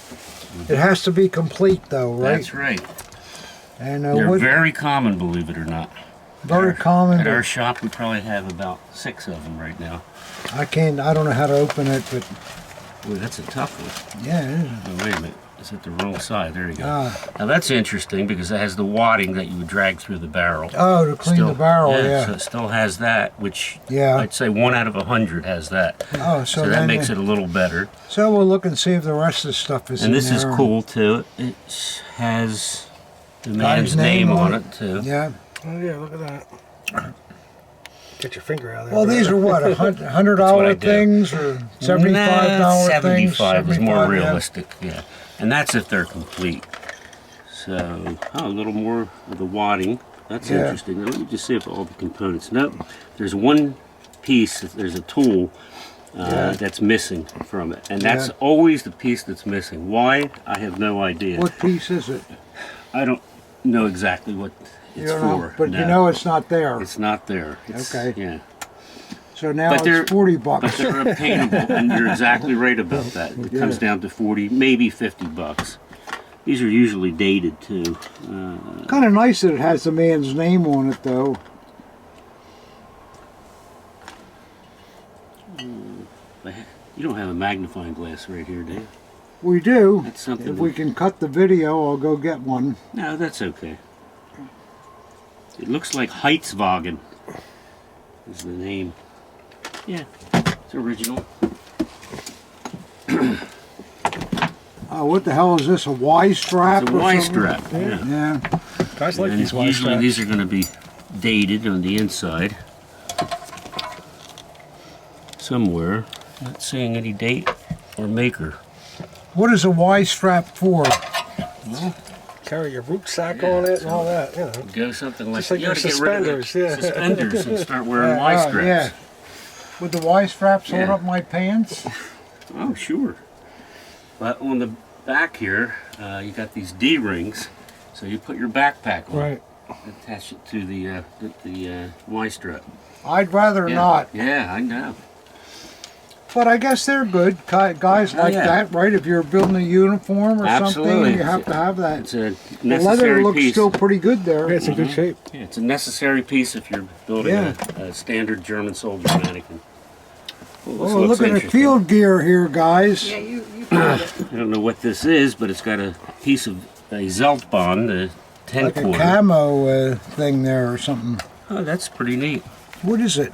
It has to be complete though, right? That's right. And They're what, very common, believe it or not. very common. At our But shop, we probably have about 6 of them right now. I don't know how to open it, but Boy, that's a tough one. yeah, it is. Oh, wait a minute. It's at the wrong side. There you go. Ah. Now that's interesting because it has the wadding that you would drag through the barrel. Oh, to clean the barrel, So yeah. it still has that, which Yeah. I'd say 1 out of 100 has that. Oh, So so that then makes it a little better. So we'll look and see if the rest of the stuff is And in this is there. cool too. It has the man's name on it too. Yeah. Oh yeah, look at that. Get your finger out of there. Well, these are what, $100 I do. things or $75 things? 75 is more 75, yeah. realistic, yeah. And that's if they're complete. So, a little more of the wadding. That's Yeah. interesting. Now, let me just see if all the components. Nope. There's one piece, there's a tool that's missing from it. And that's Yeah. always the piece that's missing. Why? I have no idea. What piece is it? I don't know exactly what You it's don't know, for. but No. you know it's not there. It's not there. It's, Okay. Yeah. So now But they're- it's 40 But bucks. they're obtainable, and you're exactly right about that. It comes down to 40, maybe 50 bucks. These are usually dated too. Kind of nice that it has the man's name on it, though. You don't have a magnifying glass right here, do you? We do. That's something If we can cut the video, I'll go get one. No, that's okay. It looks like Heitzwagen is the name. Yeah, it's original. Oh, what the hell is this? A Y strap? It's a or Y something? strap. Yeah. Yeah. Guys like And these Y usually straps. these are going to be dated on the inside somewhere. Not seeing any date or maker. What is a Y strap for? Carry your rucksack on it and all that. You know. Go something like Just like you your ought to get rid of the suspenders, yeah. suspenders and start wearing Y straps. Yeah. Would the Y straps hold Yeah. up my pants? Oh, sure. But on the back here, you got these D rings, so you put your backpack on, Right. attach it to the Y strap. I'd rather Yeah. not. Yeah, I know. But I guess they're good. Guys like yeah. that, right? If you're building a uniform or Absolutely. something, you have to have that. It's a The leather necessary looks piece. still pretty good there. Yeah, it's in good shape. Yeah, it's a necessary piece if you're building Yeah. a standard German soldier mannequin. Well, this Oh, looks look at the interesting. field gear here, guys. Yeah, you found it. I don't know what this is, but it's got a piece of a Zeltbahn, the 10 Like a quarter. camo thing there or something. Oh, that's pretty neat. What is it?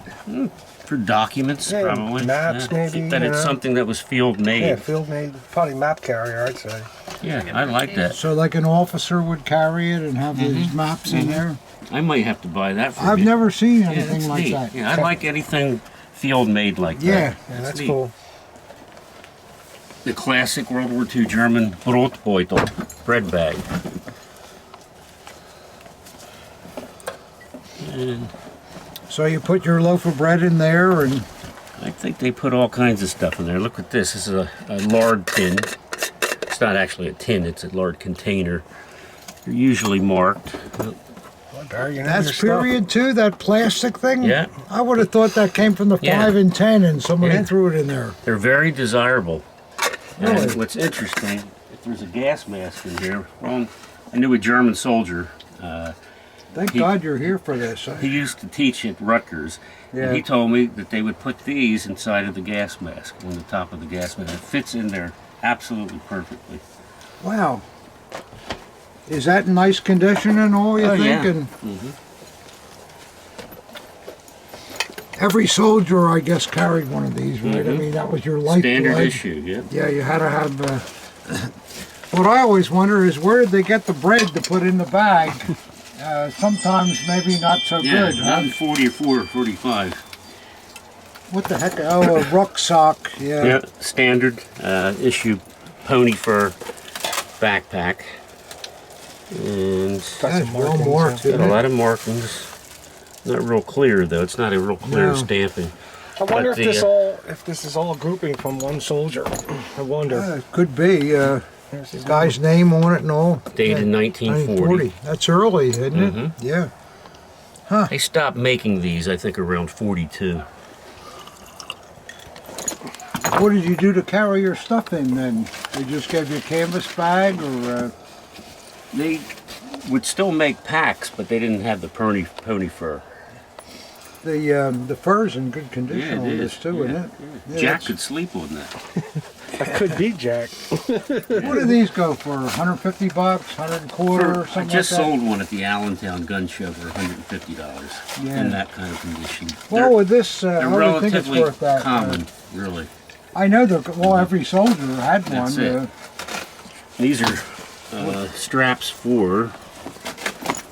For documents, Yeah, probably. maps, Yeah, maybe, that you it's know. something that was field made. Yeah, field made, probably map carrier, I'd say. Yeah, I like that. So like an officer would carry it and have these maps in there? I might have to buy that for I've me. never seen Yeah, anything that's like neat. that. Yeah, I like anything field made like Yeah. that. Yeah, that's neat. cool. The classic World War II German Brotbeutel, bread bag. And So you put your loaf of bread in there and I think they put all kinds of stuff in there. Look at this. This is a lard tin. It's not actually a tin, it's a lard container. They're usually marked. Boy, Barry, you know that's your stuff. period too, that plastic thing? Yeah. I would have thought that came from the Yeah. 5 and 10 and somebody Yeah. threw it in there. They're very desirable. Really? And what's interesting, if there's a gas mask in here, well, I knew a German soldier. Thank He- God you're here for this. He used to teach at Rutgers. Yeah. And he told me that they would put these inside of the gas mask, on the top of the gas mask. It fits in there absolutely perfectly. Wow. Is that in nice condition and all, you Oh, think? yeah. And Every soldier, I guess, carried one of these, right? I mean, that was your lifeblood. Standard issue, yeah. Yeah, you had to have... what I always wonder is where did they get the bread to put in the bag? Sometimes maybe not so good, not huh? in 44 or 45. What the heck? Oh, a rucksack, yeah. Yeah, standard issue pony fur backpack. And There's one more, yeah. too. got a lot of markings. Not real clear though. It's not a real clear No. stamping. I wonder But if this is all grouping from one soldier. I wonder. It could be. Here's his Guy's name on it and all. Dated 1940. That's early, isn't it? Yeah. They stopped making these, I think, around 42. What did you do to carry your stuff in then? They just gave you a canvas bag or... They would still make packs, but they didn't have the pony fur. The fur's in good condition on this too, isn't it? Yeah, Jack could sleep on that. That could be Jack. What do these go for? 150 bucks, 100 and a quarter, or I something just like that? sold one at the Allentown gun show for $150 Yeah. in that kind of condition. Well, with this, I They're don't think it's relatively worth that. common, really. I know well, every soldier had That's one. it. These are straps for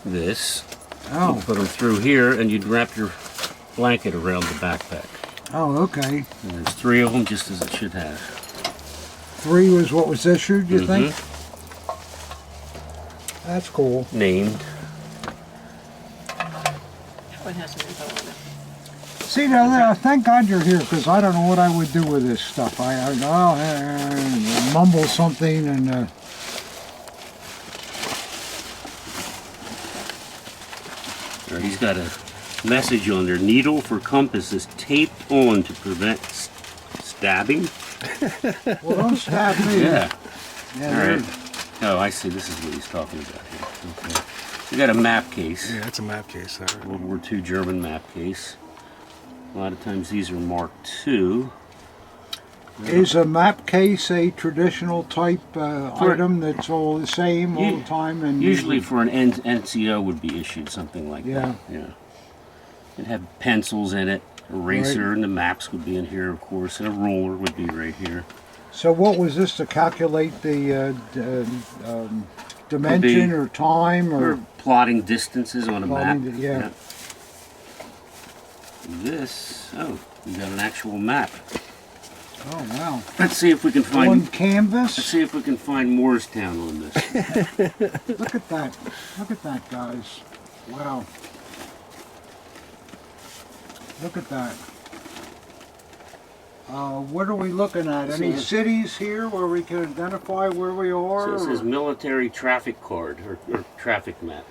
this. Oh, Put them through here, and you'd wrap your blanket around the backpack. oh, okay. And there's 3 of them, just as it should have. 3 was what was issued, you think? Mm-hmm. That's cool. Named. One has some info on it. See, now, thank God you're here, because I don't know what I would do with this stuff. I mumble something and... He's got a message on there. Needle for compass is taped on to prevent stabbing. Well, don't stab me. Yeah. Yeah, All right. Oh, I see. This is what he's talking about here. Okay. We got a map case. Yeah, that's a map case there. World War II German map case. A lot of times these are marked II. Is a map case a traditional type item that's all the same all the time? And Usually for an NCO would be issued something like that. Yeah. It'd have pencils in it, eraser, Right. and the maps would be in here, of course, and a ruler would be right here. So what was this to calculate the dimension or time Or or? plotting distances on a map. Plotting, yeah. This, we got an actual map. Oh wow! Let's see if we can On find. Let's canvas. see if we can find Moorestown on this. Look at that! Look at that, guys! Wow! Look at that! What are we looking at? Any cities here where we can identify where we are? So it says or- military traffic card or traffic map.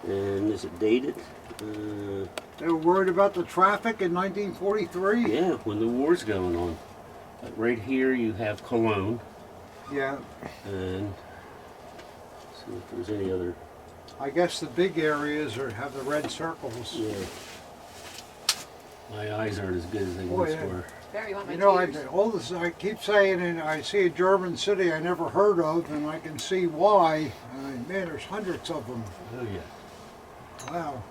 And is it dated? They were worried about the traffic in 1943. Yeah, when the war's going on. But right here you have Cologne, Yeah. and see if there's any other. I guess the big areas have the red circles. Yeah. My eyes aren't as good as they Boy, once yeah. were. Barry, you want my You know, tears? all this I keep saying, and I see a German city I never heard of, and I can see why. Man, there's hundreds of them. Oh yeah. Wow.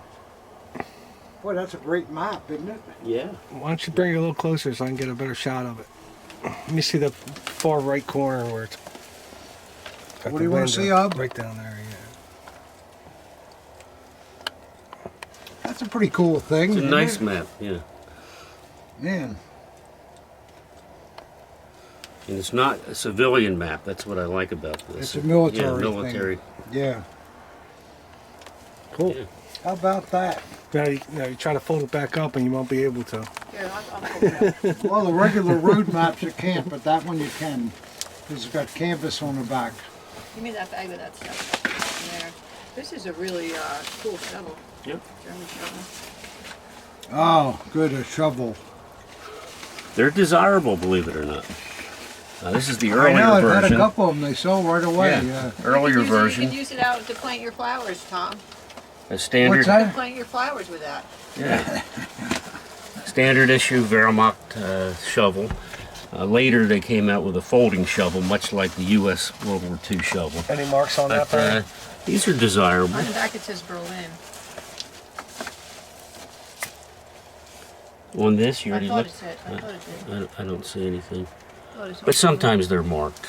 Boy, that's a great map, isn't it? Yeah. Why don't you bring it a little closer so I can get a better shot of it? Let me see the far right corner where it's. got What the do you wanna window. see, Ub? Right down there, yeah. That's a pretty cool thing. It's a isn't nice it? map, yeah. Man. And it's not a civilian map. That's what I like about this. It's a military Yeah, thing. military. Yeah. Cool. Yeah. How about that? Now you try to fold it back up and you won't be able to. Here, I'll pull it out. Well, the regular road maps you can't, but that one you can. Because it's got canvas on the back. Give me that bag with that stuff in there. This is a really cool shovel. Yep. German shovel. Oh, good, a shovel. They're desirable, believe it or not. This is the I earlier know, I've had a version. couple of them. They sell right away. Yeah. Yeah. Earlier You version. could use it out to plant your flowers, Tom. A standard. What's You that? could plant your flowers with that. Yeah. Standard issue Wehrmacht shovel. Later they came out with a folding shovel, much like the U.S. World War II shovel. Any marks on that, But Barry? these are desirable. On the back it says Berlin. On this, you I already thought it looked? said. I thought it did. I don't see anything. Thought it said- But sometimes they're marked,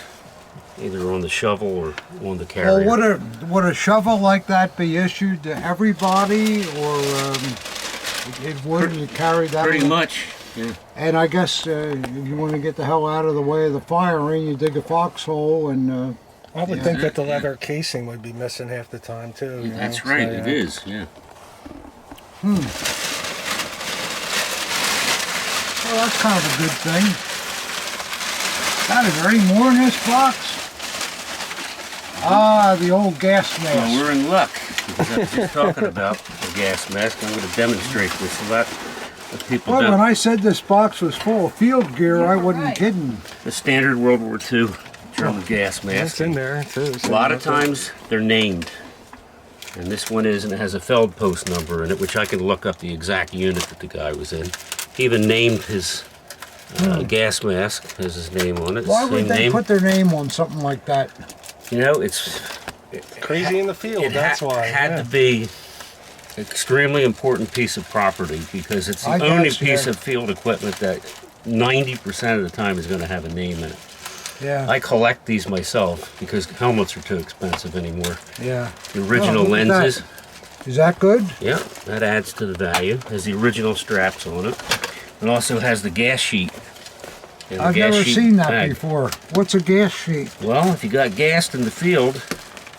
either on the shovel or on the carrier. Well, would a shovel like that be issued to everybody, or it would you carry that? Pretty one? much, yeah. And I guess if you want to get the hell out of the way of the firing, you dig a foxhole and. I would Yeah. think that the leather casing would be missing half the time too. You That's know? right, So, it yeah. is, yeah. Well, that's kind of a good thing. God, is there any more in this box? Ah, the old gas Well, mask. we're in luck, because I was just talking about the gas mask. I'm going to demonstrate this a lot of people Well, don't. when I said this box was full of field gear, I wasn't Right. kidding. The standard World War II German gas mask. It's in there too. A so lot of that's- times they're named. And this one is, and it has a Feldpost number in it, which I can look up the exact unit that the guy was in. He even named his gas mask, has his name on it. Why would Same they name. put their name on something like that? You know, it's Crazy in the field. it That's ha- why. had yeah. to be an extremely important piece of property, because it's the I only guess, piece yeah. of field equipment that 90% of the time is going to have a name in it. Yeah, I collect these myself because helmets are too expensive anymore. yeah. The original look at that. lenses, Is that good? yeah, that adds to the value. Has the original straps on it. It also has the gas sheet. And the I've gas never sheet seen that bag. before. What's a gas sheet? Well, if you got gassed in the field,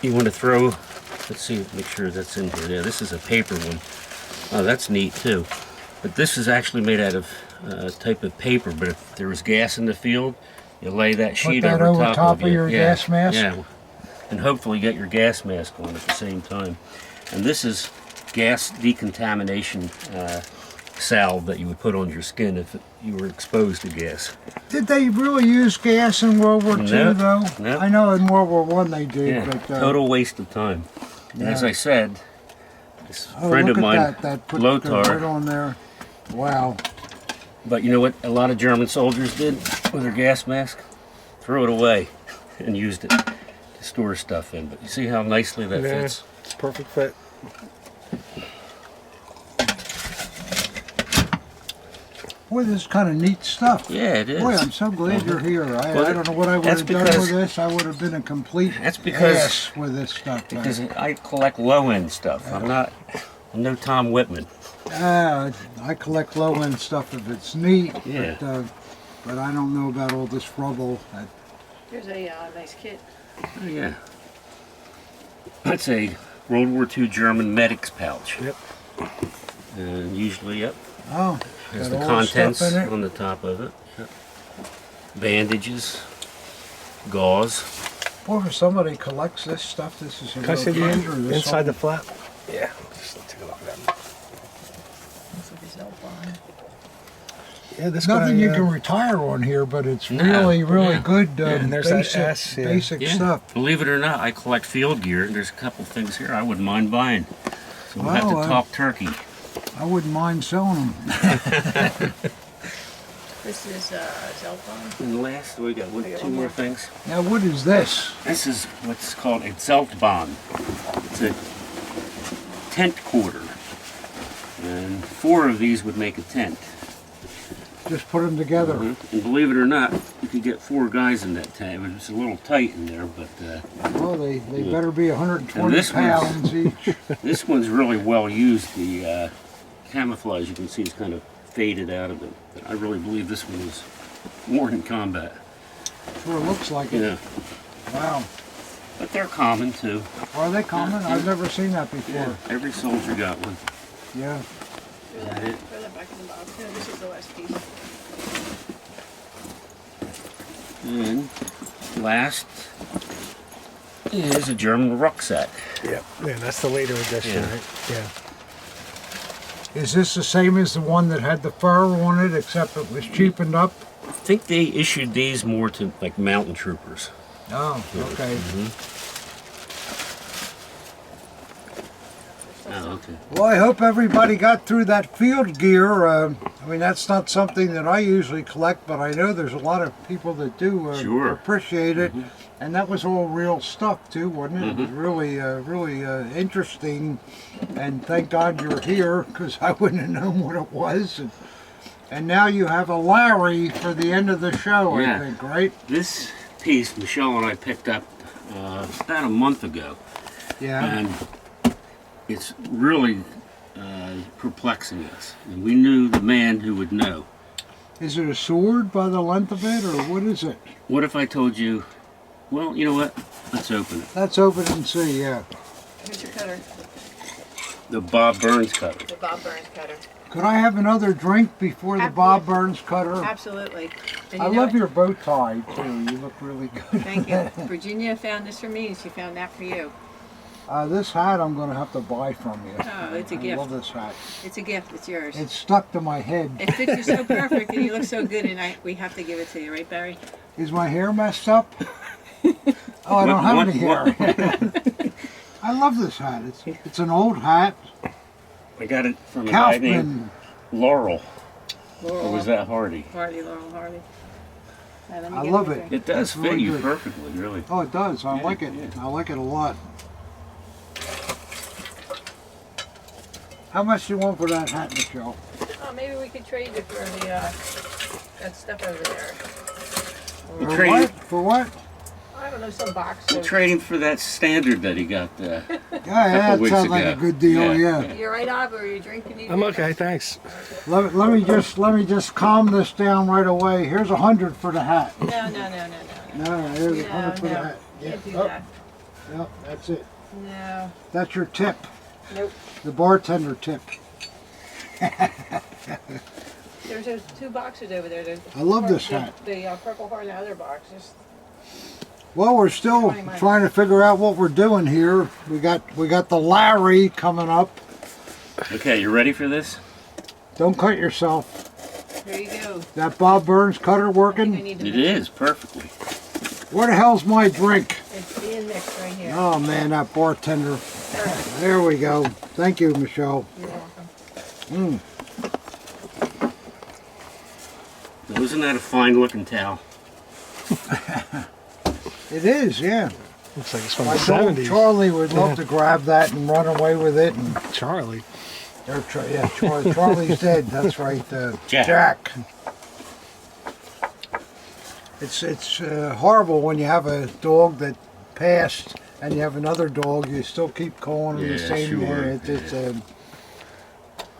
you want to throw, let's see, make sure that's in here. Yeah, this is a paper one. Oh, that's neat too. But this is actually made out of a type of paper, but if there was gas in the field, you lay that sheet that over over top top of of your Yeah, gas mask? Yeah, and hopefully get your gas mask on at the same time. And this is gas decontamination salve that you would put on your skin if you were exposed to gas. Did they really use gas in World War II, No, though? no. I know in World War I they did, Yeah, but... total waste of time. And as yeah. I said, this Oh, friend look of at mine, that put Lothar, right on there. Wow. but you know what a lot of German soldiers did with their gas mask? Threw it away and used it to store stuff in. But you see how nicely that Yeah, fits? it's a perfect fit. Boy, this is kind of neat stuff. Yeah, it is. Boy, I'm so glad you're here. Well, I don't know what I would that's have done because- with this. I would have been a complete That's because- ass with this stuff. Because I collect low-end stuff. I'm no Tom Whitman. I collect low-end stuff if it's neat, Yeah. but I don't know about all this rubble. Here's a nice kit. Oh, yeah. That's a World War II German medic's pouch. Yep. And usually, yep, Oh, has got the all the stuff contents in it. on the top of it. Yep. Bandages, gauze. Boy, if somebody collects this stuff, this is a Can I see the real treasure. This inside whole- the flap? Yeah. Just take a look at that. Looks like a cell phone. Yeah, this Nothing guy, you can retire on here, but it's No, really, really yeah. good And there's that basic, S, yeah. basic Yeah. stuff. Believe it or not, I collect field gear, and there's a couple things here I wouldn't mind buying. So we'll have Well, to talk turkey. I wouldn't mind selling them. This is a cell phone. And last, we got two more things. Now, what is this? This is what's called a Zeltbahn. It's a tent quarter. And 4 of these would make a tent. Just put them together. And believe it or not, you could get 4 guys in that tent. It's a little tight in there, but Well, they better be 120 And this one's- pounds each. this one's really well used. The camouflage, you can see, is kind of faded out of it. But I really believe this one was worn in combat. Sure looks like You it. know, Wow. but they're common too. Are they common? I've never seen that before. Every soldier got one. Yeah. Is that it? Throw that back in the box. No, this is the last piece. And last is a German rucksack. Yep. Yeah, that's the later edition, Yeah. right? Yeah. Is this the same as the one that had the fur on it, except it was cheapened up? I think they issued these more to like mountain troopers. Oh, okay. Oh, okay. Well, I hope everybody got through that field gear. I mean, that's not something that I usually collect, but I know there's a lot of people that do Sure. appreciate it. And that was all real stuff too, wasn't it? It was really, really interesting. And thank God you're here, because I wouldn't have known what it was. And now you have a Larry for the end of the show, Yeah. I think, right? This piece, Michelle and I picked up about a month ago, Yeah. and it's really perplexing us. And we knew the man who would know. Is it a sword by the length of it, or what is it? What if I told you, well, you know what? Let's open it. Let's open and see, yeah. Here's your cutter. The Bob Burns cutter. The Bob Burns cutter. Could I have another drink before the Bob Burns cutter? Absolutely. And I you know love what? your bow tie, too. You look really good. Thank you. Virginia found this for me, and she found that for you. This hat I'm going to have to buy from you. Oh, it's a I gift. love this hat. It's a gift. It's yours. It's stuck to my head. It fits you so perfect, and you look so good, and we have to give it to you, right, Barry? Is my hair messed up? Oh, I don't have What- any hair. I love this hat. It's an old hat. I got it from a guy named Kaufman. Laurel. Laurel. Or was that Hardy? Hardy, Laurel Hardy. Let me I get love over it. there. It does That's fit really you good. perfectly, really. Oh, it does. I Yeah, like it. yeah. I like it a lot. How much do you want for that hat, Michelle? Oh, maybe we could trade it for the that stuff over there. You For trade- what? For what? I don't know, some box. I'm Of, trading for that standard that he got. Yeah, that weeks sounds like a ago. good deal. Yeah. Yeah. you're right, Ab, or you drinking? I'm okay, thanks. Let me just calm this down right away. Here's 100 for the hat. No. No, here's No, 100 for the no. hat. Yeah. Can't do Oh, that. yep, that's it. No. That's your tip. Nope. The bartender tip. There's those two boxes over there. There's I love this hat. The Purple Heart and the other box. Well, we're still 20 minutes. trying to figure out what we're doing here. We got the Larry coming up. Okay, you ready for this? Don't cut yourself. There you go. That Bob Burns cutter I think I working? need to It mix is perfectly. Where the hell's my drink? It's being mixed right here. Oh man, that bartender. Perfect. There we go. Thank you, Michelle. You're welcome. Isn't that a fine looking towel? It is, yeah. Looks like it's from My the dog 70s. Charlie would love to grab that and run away with it. And Charlie. Charlie's dead. That's right. Jack. It's horrible when you have a dog that passed and you have another dog. You still keep calling him the Yeah, same sure, name.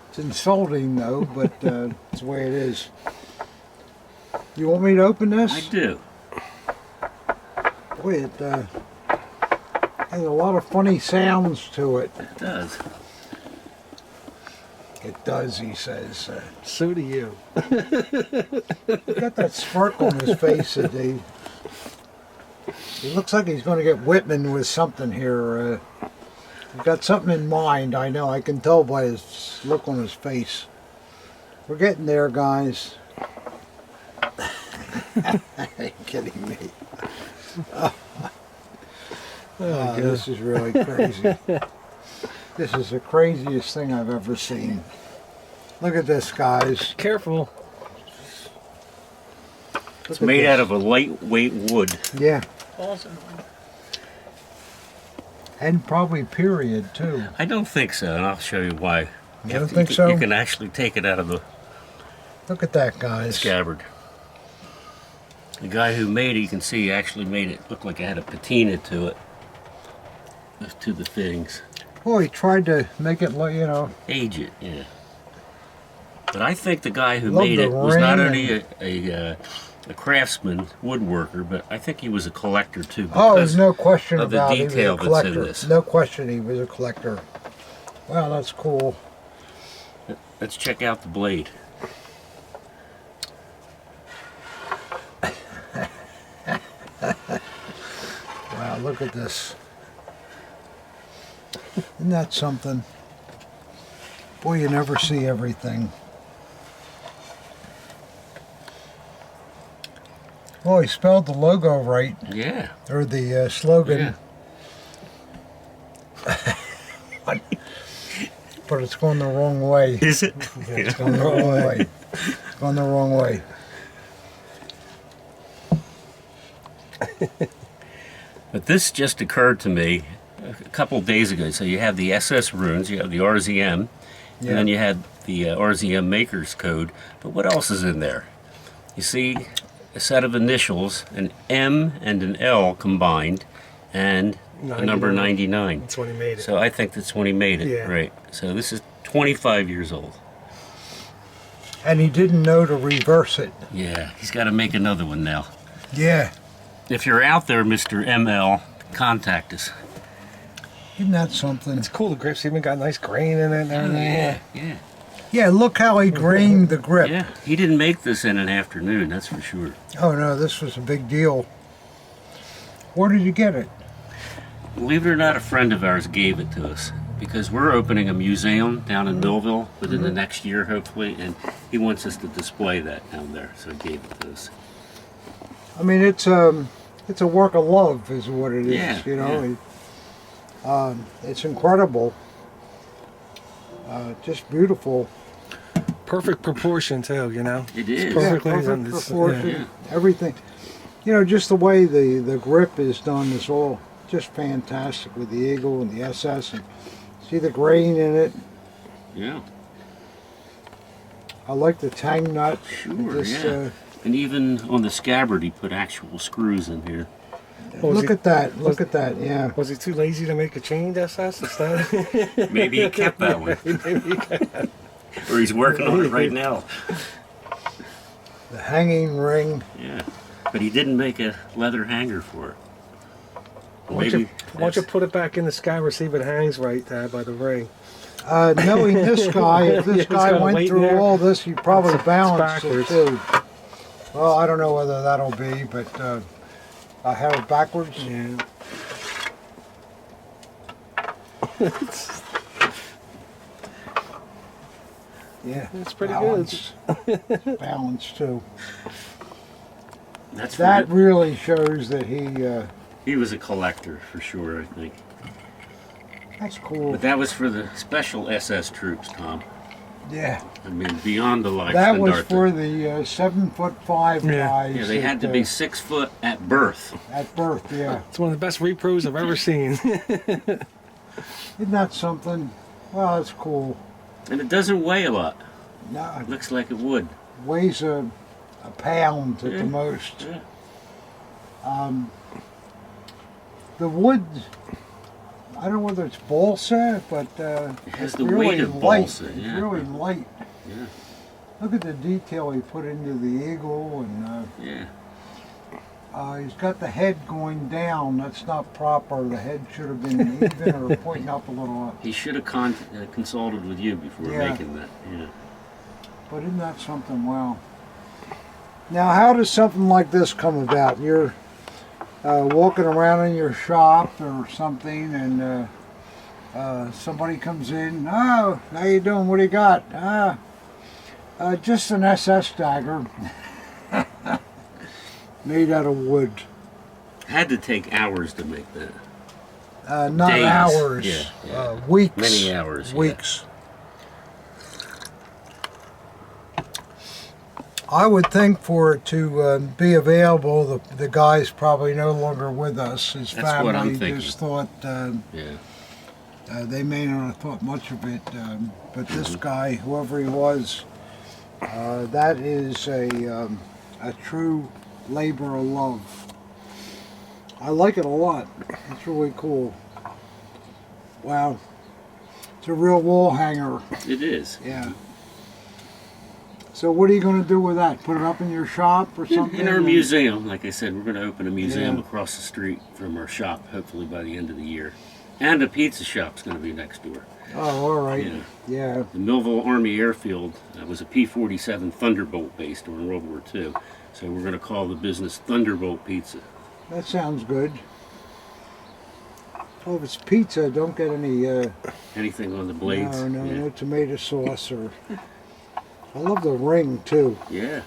It's insulting though, but it's the way it is. You want me to open this? I do. Boy, it has a lot of funny sounds to it. It does. It does, he says. So do you. He's got that smirk on his face. He looks like he's going to get Whitman with something here. He's got something in mind, I know. I can tell by his look on his face. We're getting there, guys. Are you kidding me? Oh, this is really crazy. This is the craziest thing I've ever seen. Look at this, guys. Careful. It's made out of a lightweight wood. Yeah, Awesome one. and probably period, too. I don't think so, and I'll show you why. You don't think so? You can actually take it out of the Look at that, guys. scabbard. The guy who made it, you can see, actually made it look like it had a patina to it. To the fittings. Boy, he tried to make it look, you know. Age it, yeah. But I think the guy who Love made the it was not ring only a craftsman, woodworker, but I think he was a collector too. Oh, there's no question of the about it. He was a detail that's in collector. this. No question he was a collector. Wow, that's cool. Let's check out the blade. Wow, look at this. Isn't that something? Boy, you never see everything. Well, he spelled the logo right, Yeah. or the slogan, Yeah. but it's going the wrong way. Is it? Yeah, it's going the wrong way. It's going the wrong way. But this just occurred to me a couple of days ago. So you have the SS runes, you have the RZM, And then you had the RZM Maker's Code. But what else is in there? You see a set of initials, an M and an L combined, and the number 99. That's when he made it. So I think that's when he made it, Yeah. right? So this is 25 years old. And he didn't know to reverse it. Yeah, he's got to make another one now. Yeah. If you're out there, Mr. ML, contact us. Isn't that something? It's cool. The grip's even got nice grain in it and everything. Yeah. Yeah, look how he grained the grip. Yeah, he didn't make this in an afternoon, that's for sure. Oh no, this was a big deal. Where did you get it? Believe it or not, a friend of ours gave it to us because we're opening a museum down in Millville within the next year, hopefully, and he wants us to display that down there, so he gave it to us. I mean, it's a work of love, is what it is. Yeah, you know, it's incredible. Just beautiful. Perfect proportion too, you know. It is. Perfectly perfect done. It's- proportion, yeah. everything. You know, just the way the grip is done is all just fantastic with the Eagle and the SS. And see the grain in it. Yeah, I like the tang nut. sure, yeah. And even on the scabbard, he put actual screws in here. Look at that. Look at that. Yeah. Was he too lazy to make a chained SS instead? Maybe he kept that one. Or he's working on it right now. The hanging ring. Yeah, but he didn't make a leather hanger for it. Why don't you put it back in the scabbard, see if it hangs right there by the ring? Knowing this guy, if this Yeah, guy got a went weight in through there. all this, he probably balanced it backwards. too. Well, I don't know whether that'll be, but I have it backwards. Yeah. Yeah, It's pretty balance. Balance too. That's That for really shows that he was a collector for sure, I think. that's cool. But that was for the special SS troops, Tom. Yeah, I mean, beyond the life. that was for the 7'5" Yeah. guys. Yeah, they had to that, be 6 foot at birth. at birth. Yeah, It's one of the best repros I've ever seen. isn't that something? Well, it's cool. And it doesn't weigh a lot. No, It looks like it would. it weighs a pound at Yeah. the most. Yeah. The wood, I don't know whether it's balsa, but has it's the really weight of light. balsa, It's yeah. really light. Yeah. Look at the detail he put into the eagle, and Yeah. he's got the head going down. That's not proper. The head should have been even or pointing up a little. He should have consulted with you before Yeah. making that. Yeah. But isn't that something? Wow. Now, how does something like this come about? You're walking around in your shop or something, and somebody comes in. Oh, how you doing? What do you got? Just an SS dagger made out of wood. Had to take hours to make that. Not Days. hours. Yeah, yeah. Weeks. Many hours. yeah. Weeks. I would think for it to be available, the guy's probably no longer with us. His That's what I'm family thinking. just thought Yeah. they may not have thought much of it, but this guy, whoever he was, that is a true labor of love. I like it a lot. It's really cool. Wow. It's a real wall hanger. It is. Yeah. So what are you going to do with that? Put it up in your shop or something? In our museum, like I said, we're going to open a museum Yeah. across the street from our shop, hopefully by the end of the year. And a pizza shop's going to be next door. Oh, all right. Yeah. Yeah. The Millville Army Airfield was a P-47 Thunderbolt base during World War II. So we're going to call the business Thunderbolt Pizza. That sounds good. Oh, if it's pizza, don't get any Anything on the blades? no tomato sauce or. I love the ring too. Yeah.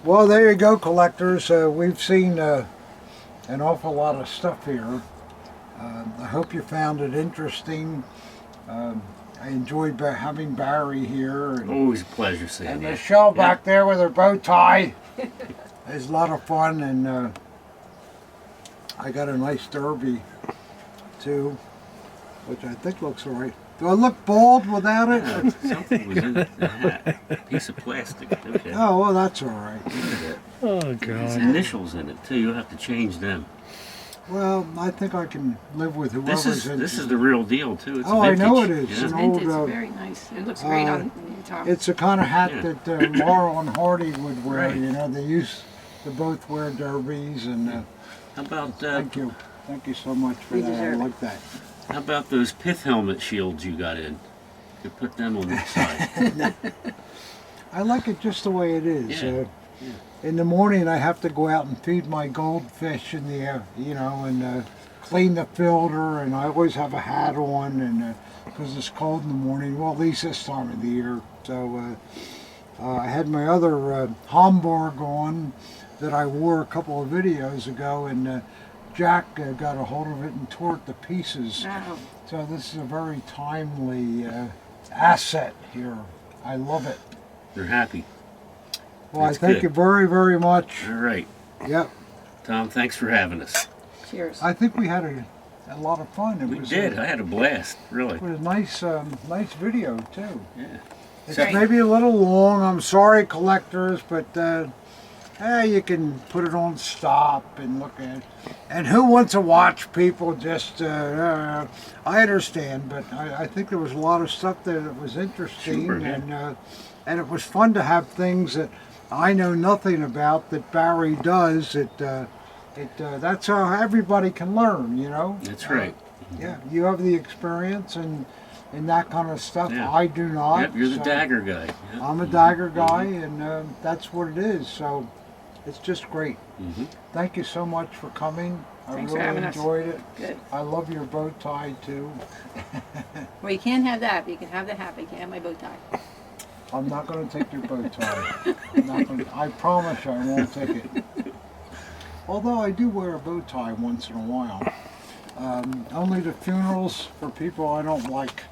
Well, there you go, collectors. We've seen an awful lot of stuff here. I hope you found it interesting. I enjoyed having Barry here. And, Always a pleasure seeing and you. Michelle back there with her bow tie. It's a lot of fun, and I got a nice derby too, which I think looks all right. Do I look bald without it? Something was in the hat. A piece of plastic. Okay. Oh, well, that's all right. Oh There's God. initials in it too. You'll have to change them. Well, I think I can live with whoever's in This is the real deal too. It's Oh, I know it vintage, is. yeah. It's an Vintage, old, very nice. It looks great on you, Tom. It's the kind of hat Yeah. that Laurel and Hardy would wear. Right. You know, they both wear derbies. And How about thank you so much for You that. I deserve it. like that. how about those pith helmet shields you got in? You could put them on the side. I like it just the way it is. Yeah. In the morning, I have to go out and feed my goldfish in the, and clean the filter, and I always have a hat on, and because it's cold in the morning. Well, at least this time of the year. So I had my other Homburg on that I wore a couple of videos ago, and Jack got a hold of it and tore it to pieces. Wow. So this is a very timely asset here. I love it. They're happy. Well, That's I thank good. you very, very much. All right, Yep. Tom. Thanks for having us. Cheers. I think we had a lot of fun. It We was did. I had a blast. Really. It was a nice video too. Yeah. It's Great. maybe a little long. I'm sorry, collectors, but you can put it on stop and look at it. And who wants to watch people just? I understand, but I think there was a lot of stuff that was interesting, Sure, yeah. and it was fun to have things that I know nothing about that Barry does. That's how everybody can learn, you know. That's right. Yeah, you have the experience and that kind of stuff. Yeah. I do not. Yep, you're the so dagger guy. Yep. I'm a dagger guy, and that's what it is. So it's just great. Mhm. Thank you so much for coming. Thanks I for really having us. enjoyed it. Good. I love your bow tie too. Well, you can't have that, but you can have the hat, but you can't have my bow tie. I'm not going to take your bow tie. I promise you I won't take it. Although I do wear a bow tie once in a while. Only to funerals for people I don't like.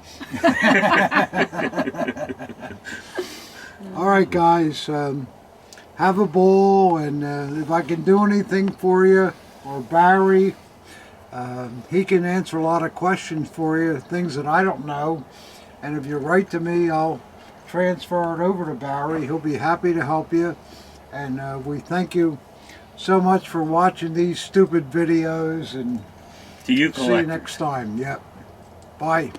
All right, guys. Have a bowl, and if I can do anything for you, or Barry, he can answer a lot of questions for you, things that I don't know. And if you write to me, I'll transfer it over to Barry. He'll be happy to help you. And we thank you so much for watching these stupid videos, and To you, see you collector. next time. Yep. Bye.